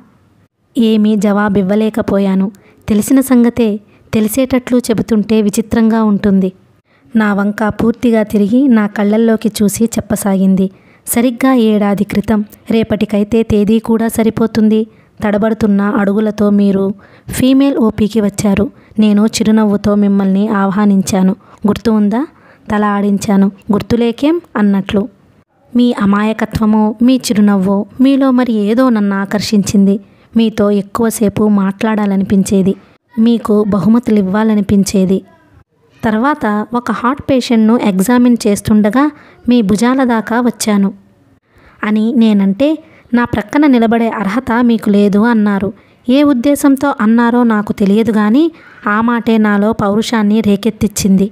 A: ఏమీ జవాబివ్వలేకపోయాను. తెలిసిన సంగతే తెలిసేటట్లు చెబుతుంటే విచిత్రంగా ఉంటుంది. నా వంక పూర్తిగా తిరిగి నా కళ్ళల్లోకి చూసి చెప్పసాగింది. సరిగ్గా 7 ఏడాది క్రితం. రేపటికైతే తేదీ కూడా సరిపోతుంది. తడబడుతున్న అడుగులతో మీరు ఫీమేల్ ఓపీకి వచ్చారు. నేను చిరునవ్వుతో మిమ్మల్ని ఆహ్వానించాను. గుర్తు ఉందా? తల ఆడించాను. గుర్తులేకేం అన్నట్లు. మీ అమాయకత్వమో మీ చిరునవ్వో మీలో మరి ఏదో నన్ను ఆకర్షించింది. మీతో ఎక్కువసేపు మాట్లాడాలనిపించేది. మీకు బహుమతులు ఇవ్వాలనిపించేది. తర్వాత ఒక హార్ట్ పేషెంట్ను ఎగ్జామిన్ చేస్తుండగా మీ భుజాల దాకా వచ్చాను అని నేనంటే నా ప్రక్కన నిలబడే అర్హత మీకు లేదు అన్నారు. ఏ ఉద్దేశంతో అన్నారో నాకు తెలియదు కానీ ఆ మాటే నాలో పౌరుషాన్ని రేకెత్తిచ్చింది.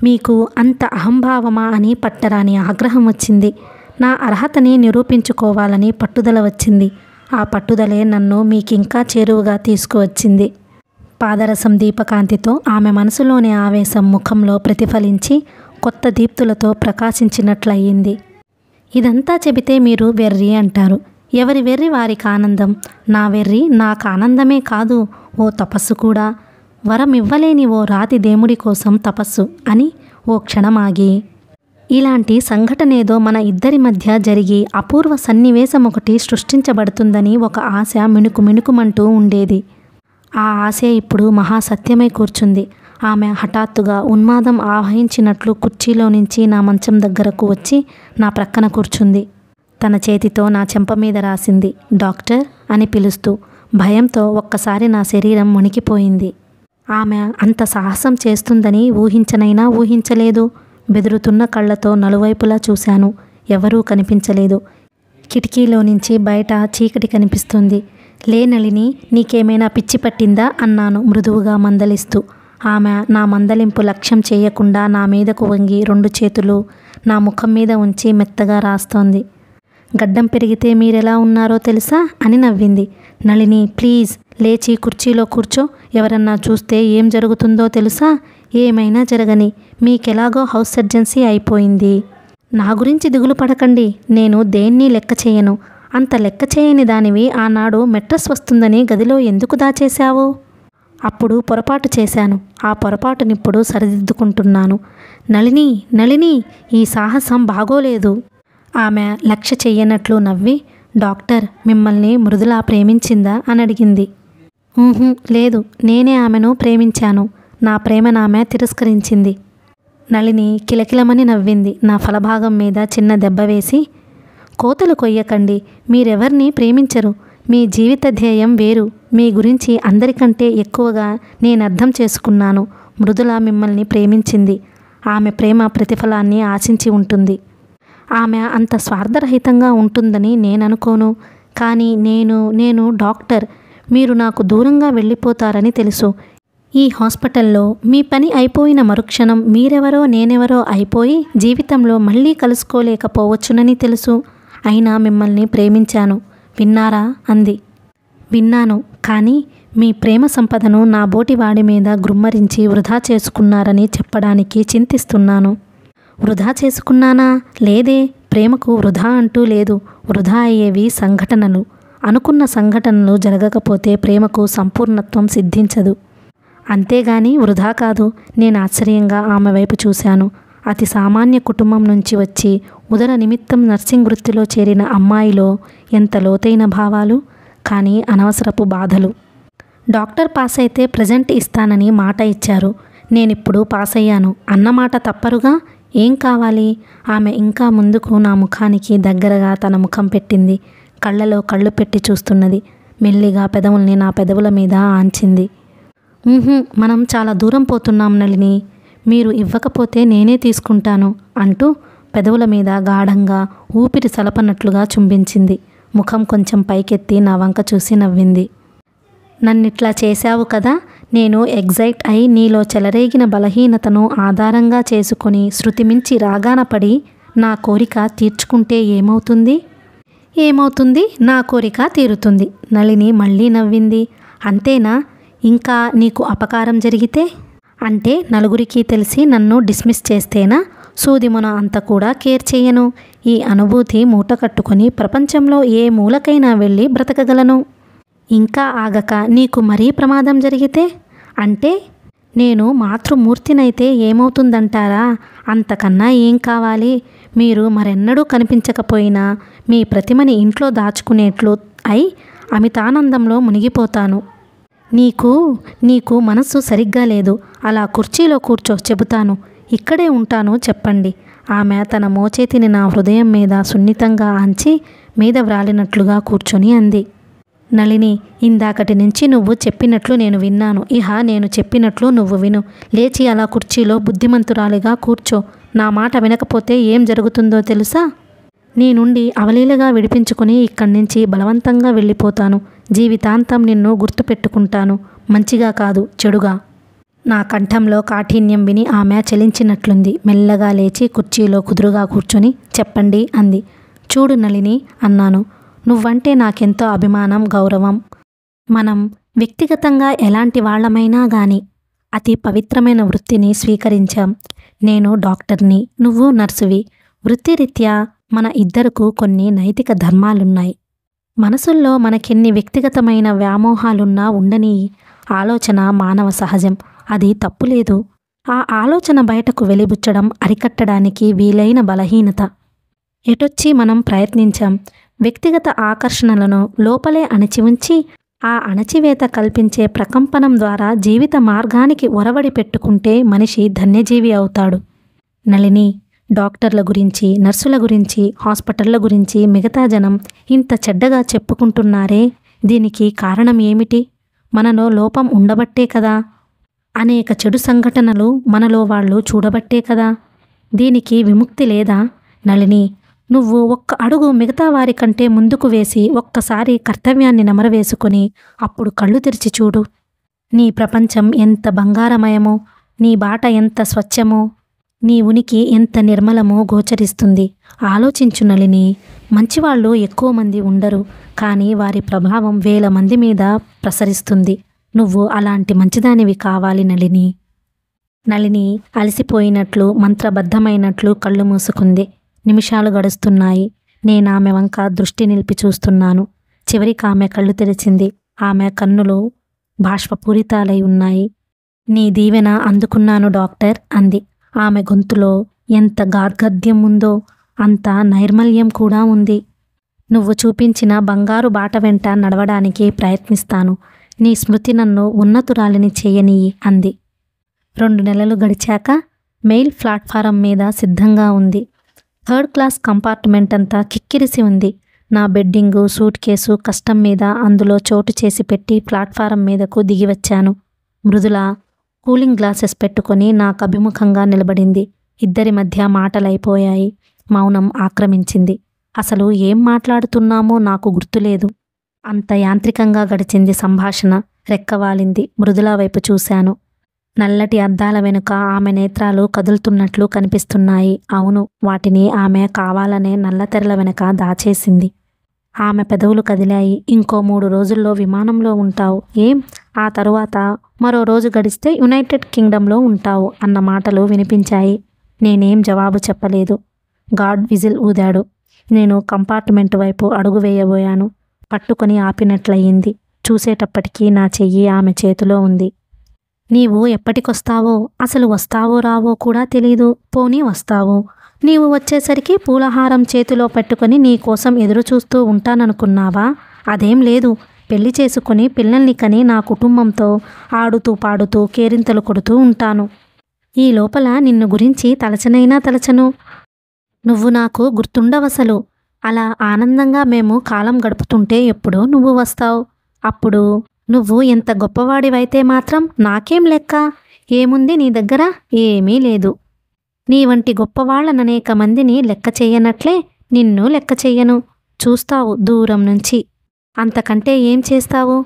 A: మీకు అంత అహంభావమా అని పట్టరాని ఆగ్రహం వచ్చింది. నా అర్హతని నిరూపించుకోవాలని పట్టుదల వచ్చింది. ఆ పట్టుదలే నన్ను మీకింకా చేరువగా తీసుకువచ్చింది. పాదరసం దీపకాంతితో ఆమె మనసులోని ఆవేశం ముఖంలో ప్రతిఫలించి కొత్త దీప్తులతో ప్రకాశించినట్లయింది. ఇదంతా చెబితే మీరు వెర్రి అంటారు. ఎవరి వెర్రి వారికి ఆనందం. నా వెర్రి నాకు ఆనందమే కాదు, ఓ తపస్సు కూడా. వరం ఇవ్వలేని ఓ రాతి దేవుడి కోసం తపస్సు అని ఓ క్షణమాగి, ఇలాంటి సంఘటనేదో మన ఇద్దరి మధ్య జరిగి అపూర్వ సన్నివేశం ఒకటి సృష్టించబడుతుందని ఒక ఆశ మిణుకుమంటూ ఉండేది. ఆ ఆశే ఇప్పుడు మహాసత్యమై కూర్చుంది. ఆమె హఠాత్తుగా ఉన్మాదం ఆవహించినట్లు కుర్చీలో నుంచి నా మంచం దగ్గరకు వచ్చి నా ప్రక్కన కూర్చుంది. తన చేతితో నా చెంప మీద రాసింది డాక్టర్ అని పిలుస్తూ. భయంతో ఒక్కసారి నా శరీరం వణికిపోయింది. ఆమె అంత సాహసం చేస్తుందని ఊహించనైనా ఊహించలేదు. బెదురుతున్న కళ్ళతో నలువైపులా చూశాను. ఎవరూ కనిపించలేదు. కిటికీలో నుంచి బయట చీకటి కనిపిస్తుంది. లే నళిని, నీకేమైనా పిచ్చి పట్టిందా అన్నాను మృదువుగా మందలిస్తూ. ఆమె నా మందలింపు లక్ష్యం చేయకుండా నా మీదకు వంగి 2 చేతులు నా ముఖం మీద ఉంచి మెత్తగా రాస్తోంది. గడ్డం పెరిగితే మీరెలా ఉన్నారో తెలుసా అని నవ్వింది. నళిని, ప్లీజ్ లేచి కుర్చీలో కూర్చో. ఎవరన్నా చూస్తే ఏం జరుగుతుందో తెలుసా? ఏమైనా జరగని. మీకెలాగో హౌస్ సర్జెన్సీ అయిపోయింది. నా గురించి దిగులు పడకండి. నేను దేన్ని లెక్క చేయను. అంత లెక్క చేయని దానివి ఆనాడు మెట్రస్ వస్తుందని గదిలో ఎందుకు దాచేశావు? అప్పుడు పొరపాటు చేశాను. ఆ పొరపాటునిప్పుడు సరిదిద్దుకుంటున్నాను. నళిని, ఈ సాహసం బాగోలేదు. ఆమె లక్ష్య చెయ్యనట్లు నవ్వి, డాక్టర్, మిమ్మల్ని మృదుల ప్రేమించిందా అని అడిగింది. లేదు, నేనే ఆమెను ప్రేమించాను. నా ప్రేమనామె తిరస్కరించింది. నళిని కిలకిలమని నవ్వింది. నా ఫలభాగం మీద చిన్న దెబ్బ వేసి, కోతలు కొయ్యకండి. మీరెవర్ని ప్రేమించరు. మీ జీవిత ధ్యేయం వేరు. మీ గురించి అందరికంటే ఎక్కువగా నేను అర్థం చేసుకున్నాను. మృదుల మిమ్మల్ని ప్రేమించింది. ఆమె ప్రేమ ప్రతిఫలాన్ని ఆశించి ఉంటుంది. ఆమె అంత స్వార్థరహితంగా ఉంటుందని నేననుకోను. కానీ నేను డాక్టర్. మీరు నాకు దూరంగా వెళ్ళిపోతారని తెలుసు. ఈ హాస్పిటల్లో మీ పని అయిపోయిన మరుక్షణం మీరెవరో నేనెవరో అయిపోయి జీవితంలో మళ్ళీ కలుసుకోలేకపోవచ్చునని తెలుసు. అయినా మిమ్మల్ని ప్రేమించాను. విన్నారా అంది. విన్నాను, కానీ మీ ప్రేమ సంపదను నా బోటివాడి మీద గ్రుమ్మరించి వృధా చేసుకున్నారని చెప్పడానికి చింతిస్తున్నాను. వృధా చేసుకున్నానా? లేదే. ప్రేమకు వృధా అంటూ లేదు. వృధా అయ్యేవి సంఘటనలు. అనుకున్న సంఘటనలు జరగకపోతే ప్రేమకు సంపూర్ణత్వం సిద్ధించదు. అంతేగాని వృధా కాదు. నేను ఆశ్చర్యంగా ఆమె వైపు చూశాను. అతి సామాన్య కుటుంబం నుంచి వచ్చి ఉదర నిమిత్తం నర్సింగ్ వృత్తిలో చేరిన అమ్మాయిలో ఎంత లోతైన భావాలు, కానీ అనవసరపు బాధలు. డాక్టర్ పాస్ అయితే ప్రెజెంట్ ఇస్తానని మాట ఇచ్చారు. నేనిప్పుడు పాస్ అయ్యాను అన్నమాట తప్పరుగా. ఏం కావాలి? ఆమె ఇంకా ముందుకు నా ముఖానికి దగ్గరగా తన ముఖం పెట్టింది. కళ్ళలో కళ్ళు పెట్టి చూస్తున్నది. మెల్లిగా పెదవుల్ని నా పెదవుల మీద ఆంచింది. మనం చాలా దూరం పోతున్నాం నళిని. మీరు ఇవ్వకపోతే నేనే తీసుకుంటాను అంటూ పెదవుల మీద గాఢంగా ఊపిరి సలపనట్లుగా చుంబించింది. ముఖం కొంచెం పైకెత్తి నా వంక చూసి నవ్వింది. నన్నిట్లా చేశావు కదా, నేను ఎగ్జైట్ అయి నీలో చెలరేగిన బలహీనతను ఆధారంగా చేసుకొని శృతిమించి రాగాన పడి నా కోరిక తీర్చుకుంటే ఏమవుతుంది? ఏమవుతుంది? నా కోరిక తీరుతుంది. నళిని మళ్ళీ నవ్వింది. అంతేనా? ఇంకా నీకు అపకారం జరిగితే? అంటే నలుగురికి తెలిసి నన్ను డిస్మిస్ చేస్తేనా? సూదిమొన అంత కూడా కేర్ చేయను. ఈ అనుభూతి మూట కట్టుకొని ప్రపంచంలో ఏ మూలకైనా వెళ్ళి బ్రతకగలను. ఇంకా ఆగక నీకు మరీ ప్రమాదం జరిగితే? అంటే నేను మాతృమూర్తినైతే ఏమవుతుందంటారా? అంతకన్నా ఏం కావాలి? మీరు మరెన్నడూ కనిపించకపోయినా మీ ప్రతిమని ఇంట్లో దాచుకునేట్లు అయి అమితానందంలో మునిగిపోతాను. నీకు మనస్సు సరిగ్గా లేదు. అలా కుర్చీలో కూర్చో, చెబుతాను. ఇక్కడే ఉంటాను, చెప్పండి. ఆమె తన మోచేతిని నా హృదయం మీద సున్నితంగా ఆంచి మీద వ్రాలినట్లుగా కూర్చొని అంది. నళిని, ఇందాకటి నుంచి నువ్వు చెప్పినట్లు నేను విన్నాను. ఇహ నేను చెప్పినట్లు నువ్వు విను. లేచి అలా కుర్చీలో బుద్ధిమంతురాలిగా కూర్చో. నా మాట వినకపోతే ఏం జరుగుతుందో తెలుసా? నీ నుండి అవలీలగా విడిపించుకుని ఇక్కడి నుంచి బలవంతంగా వెళ్ళిపోతాను. జీవితాంతం నిన్ను గుర్తుపెట్టుకుంటాను. మంచిగా కాదు, చెడుగా. నా కంఠంలో కాఠిన్యం విని ఆమె చలించినట్లుంది. మెల్లగా లేచి కుర్చీలో కుదురుగా కూర్చొని చెప్పండి అంది. చూడు నళిని అన్నాను. నువ్వంటే నాకెంతో అభిమానం, గౌరవం. మనం వ్యక్తిగతంగా ఎలాంటి వాళ్ళమైనా గాని అతి పవిత్రమైన వృత్తిని స్వీకరించాం. నేను డాక్టర్ని, నువ్వు నర్సువి. వృత్తిరీత్యా మన ఇద్దరకు కొన్ని నైతిక ధర్మాలున్నాయి. మనసుల్లో మనకెన్ని వ్యక్తిగతమైన వ్యామోహాలున్నా ఉండని ఆలోచన మానవ సహజం. అది తప్పులేదు. ఆ ఆలోచన బయటకు వెలిబుచ్చడం అరికట్టడానికి వీలైన బలహీనత. ఎటొచ్చి మనం ప్రయత్నించాం. వ్యక్తిగత ఆకర్షణలను లోపలే అణచి ఉంచి ఆ అణచివేత కల్పించే ప్రకంపనం ద్వారా జీవిత మార్గానికి ఒరవడి పెట్టుకుంటే మనిషి ధన్యజీవి అవుతాడు. నళిని, డాక్టర్ల గురించి, నర్సుల గురించి, హాస్పిటళ్ల గురించి మిగతా జనం ఇంత చెడ్డగా చెప్పుకుంటున్నారే, దీనికి కారణం ఏమిటి? మనలో లోపం ఉండబట్టే కదా. అనేక చెడు సంఘటనలు మనలో వాళ్ళు చూడబట్టే కదా. దీనికి విముక్తి లేదా? నళిని, నువ్వు ఒక్క అడుగు మిగతా వారి కంటే ముందుకు వేసి ఒక్కసారి కర్తవ్యాన్ని నెమరవేసుకొని అప్పుడు కళ్ళు తెరిచి చూడు. నీ ప్రపంచం ఎంత బంగారమయమో, నీ బాట ఎంత స్వచ్ఛమో, నీ ఉనికి ఎంత నిర్మలమో గోచరిస్తుంది. ఆలోచించు నళిని. మంచివాళ్ళు ఎక్కువ మంది ఉండరు, కానీ వారి ప్రభావం వేల మంది మీద ప్రసరిస్తుంది. నువ్వు అలాంటి మంచిదానివి కావాలి నళిని. నళిని అలసిపోయినట్లు మంత్రబద్ధమైనట్లు కళ్ళు మూసుకుంది. నిమిషాలు గడుస్తున్నాయి. నేనామె వంక దృష్టి నిలిపి చూస్తున్నాను. చివరికి ఆమె కళ్ళు తెరిచింది. ఆమె కన్నులు బాష్పపూరితాలై ఉన్నాయి. నీ దీవెన అందుకున్నాను డాక్టర్ అంది. ఆమె గొంతులో ఎంత గాద్గద్యం ఉందో అంత నైర్మల్యం కూడా ఉంది. నువ్వు చూపించిన బంగారు బాట వెంట నడవడానికి ప్రయత్నిస్తాను. నీ స్మృతి నన్ను ఉన్నతురాలిని చేయనియ్యి అంది. 2 నెలలు గడిచాక మెయిల్ ప్లాట్ఫారం మీద సిద్ధంగా ఉంది. 3rd క్లాస్ కంపార్ట్మెంట్ అంతా కిక్కిరిసి ఉంది. నా బెడ్డింగు, సూట్ కేసు కష్టం మీద అందులో చోటు చేసి పెట్టి ప్లాట్ఫారం మీదకు దిగివచ్చాను. మృదుల కూలింగ్ గ్లాసెస్ పెట్టుకొని నాకు అభిముఖంగా నిలబడింది. ఇద్దరి మధ్య మాటలైపోయాయి. మౌనం ఆక్రమించింది. అసలు ఏం మాట్లాడుతున్నామో నాకు గుర్తులేదు. అంత యాంత్రికంగా గడిచింది సంభాషణ. రెక్కవాలింది. మృదుల వైపు చూశాను. నల్లటి అద్దాల వెనుక ఆమె నేత్రాలు కదులుతున్నట్లు కనిపిస్తున్నాయి. అవును, వాటిని ఆమె కావాలనే నల్లతెరల వెనక దాచేసింది. ఆమె పెదవులు కదిలాయి. ఇంకో 3 రోజుల్లో విమానంలో ఉంటావు. ఏం? ఆ తరువాత మరో రోజు గడిస్తే యునైటెడ్ కింగ్డమ్లో ఉంటావు అన్న మాటలు వినిపించాయి. నేనేం జవాబు చెప్పలేదు. గార్డ్ విజిల్ ఊదాడు. నేను కంపార్ట్మెంట్ వైపు అడుగు వేయబోయాను. పట్టుకొని ఆపినట్లయింది. చూసేటప్పటికీ నా చెయ్యి ఆమె చేతిలో ఉంది. నీవు ఎప్పటికొస్తావో, అసలు వస్తావో రావో కూడా తెలీదు. పోనీ వస్తావు. నీవు వచ్చేసరికి పూలహారం చేతిలో పెట్టుకొని నీ కోసం ఎదురు చూస్తూ ఉంటాననుకున్నావా? అదేం లేదు. పెళ్లి చేసుకుని పిల్లల్ని కని నా కుటుంబంతో ఆడుతూ పాడుతూ కేరింతలు కొడుతూ ఉంటాను. ఈ లోపల నిన్ను గురించి తలచనైనా తలచను. నువ్వు నాకు గుర్తుండవసలు. అలా ఆనందంగా మేము కాలం గడుపుతుంటే ఎప్పుడో నువ్వు వస్తావు. అప్పుడు నువ్వు ఎంత గొప్పవాడివైతే మాత్రం నాకేం లెక్క? ఏముంది నీ దగ్గర? ఏమీ లేదు. నీ వంటి గొప్పవాళ్లననేక మందిని లెక్క చెయ్యనట్లే నిన్ను లెక్క చెయ్యను. చూస్తావు దూరం నుంచి. అంతకంటే ఏం చేస్తావు?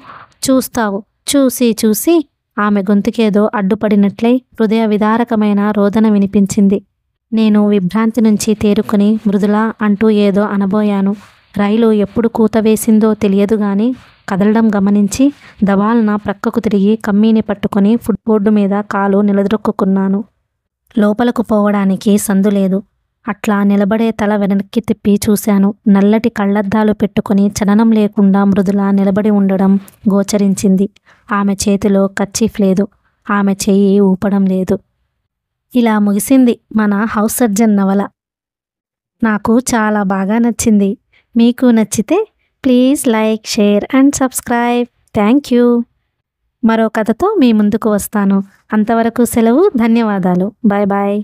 A: చూస్తావు. చూసి చూసి ఆమె గొంతుకేదో అడ్డుపడినట్లై హృదయ విదారకమైన రోదన వినిపించింది. నేను విభ్రాంతి నుంచి తేరుకుని మృదులా అంటూ ఏదో అనబోయాను. రైలు ఎప్పుడు కూత వేసిందో తెలియదు గాని కదలడం గమనించి దవాల్న ప్రక్కకు తిరిగి కమ్మీని పట్టుకుని ఫుట్బోర్డు మీద కాలు నిలదొక్కుకున్నాను. లోపలకు పోవడానికి సందు లేదు. అట్లా నిలబడే తల వెనక్కి తిప్పి చూశాను. నల్లటి కళ్ళద్దాలు పెట్టుకుని చలనం లేకుండా మృదుల నిలబడి ఉండడం గోచరించింది. ఆమె చేతిలో కర్చీఫ్ లేదు. ఆమె చెయ్యి ఊపడం లేదు. ఇలా ముగిసింది మన హౌస్ సర్జన్ నవల. నాకు చాలా బాగా నచ్చింది. మీకు నచ్చితే please like, share and subscribe. Thank you. మరో కథతో మీ ముందుకు వస్తాను. అంతవరకు సెలవు. ధన్యవాదాలు. Bye bye.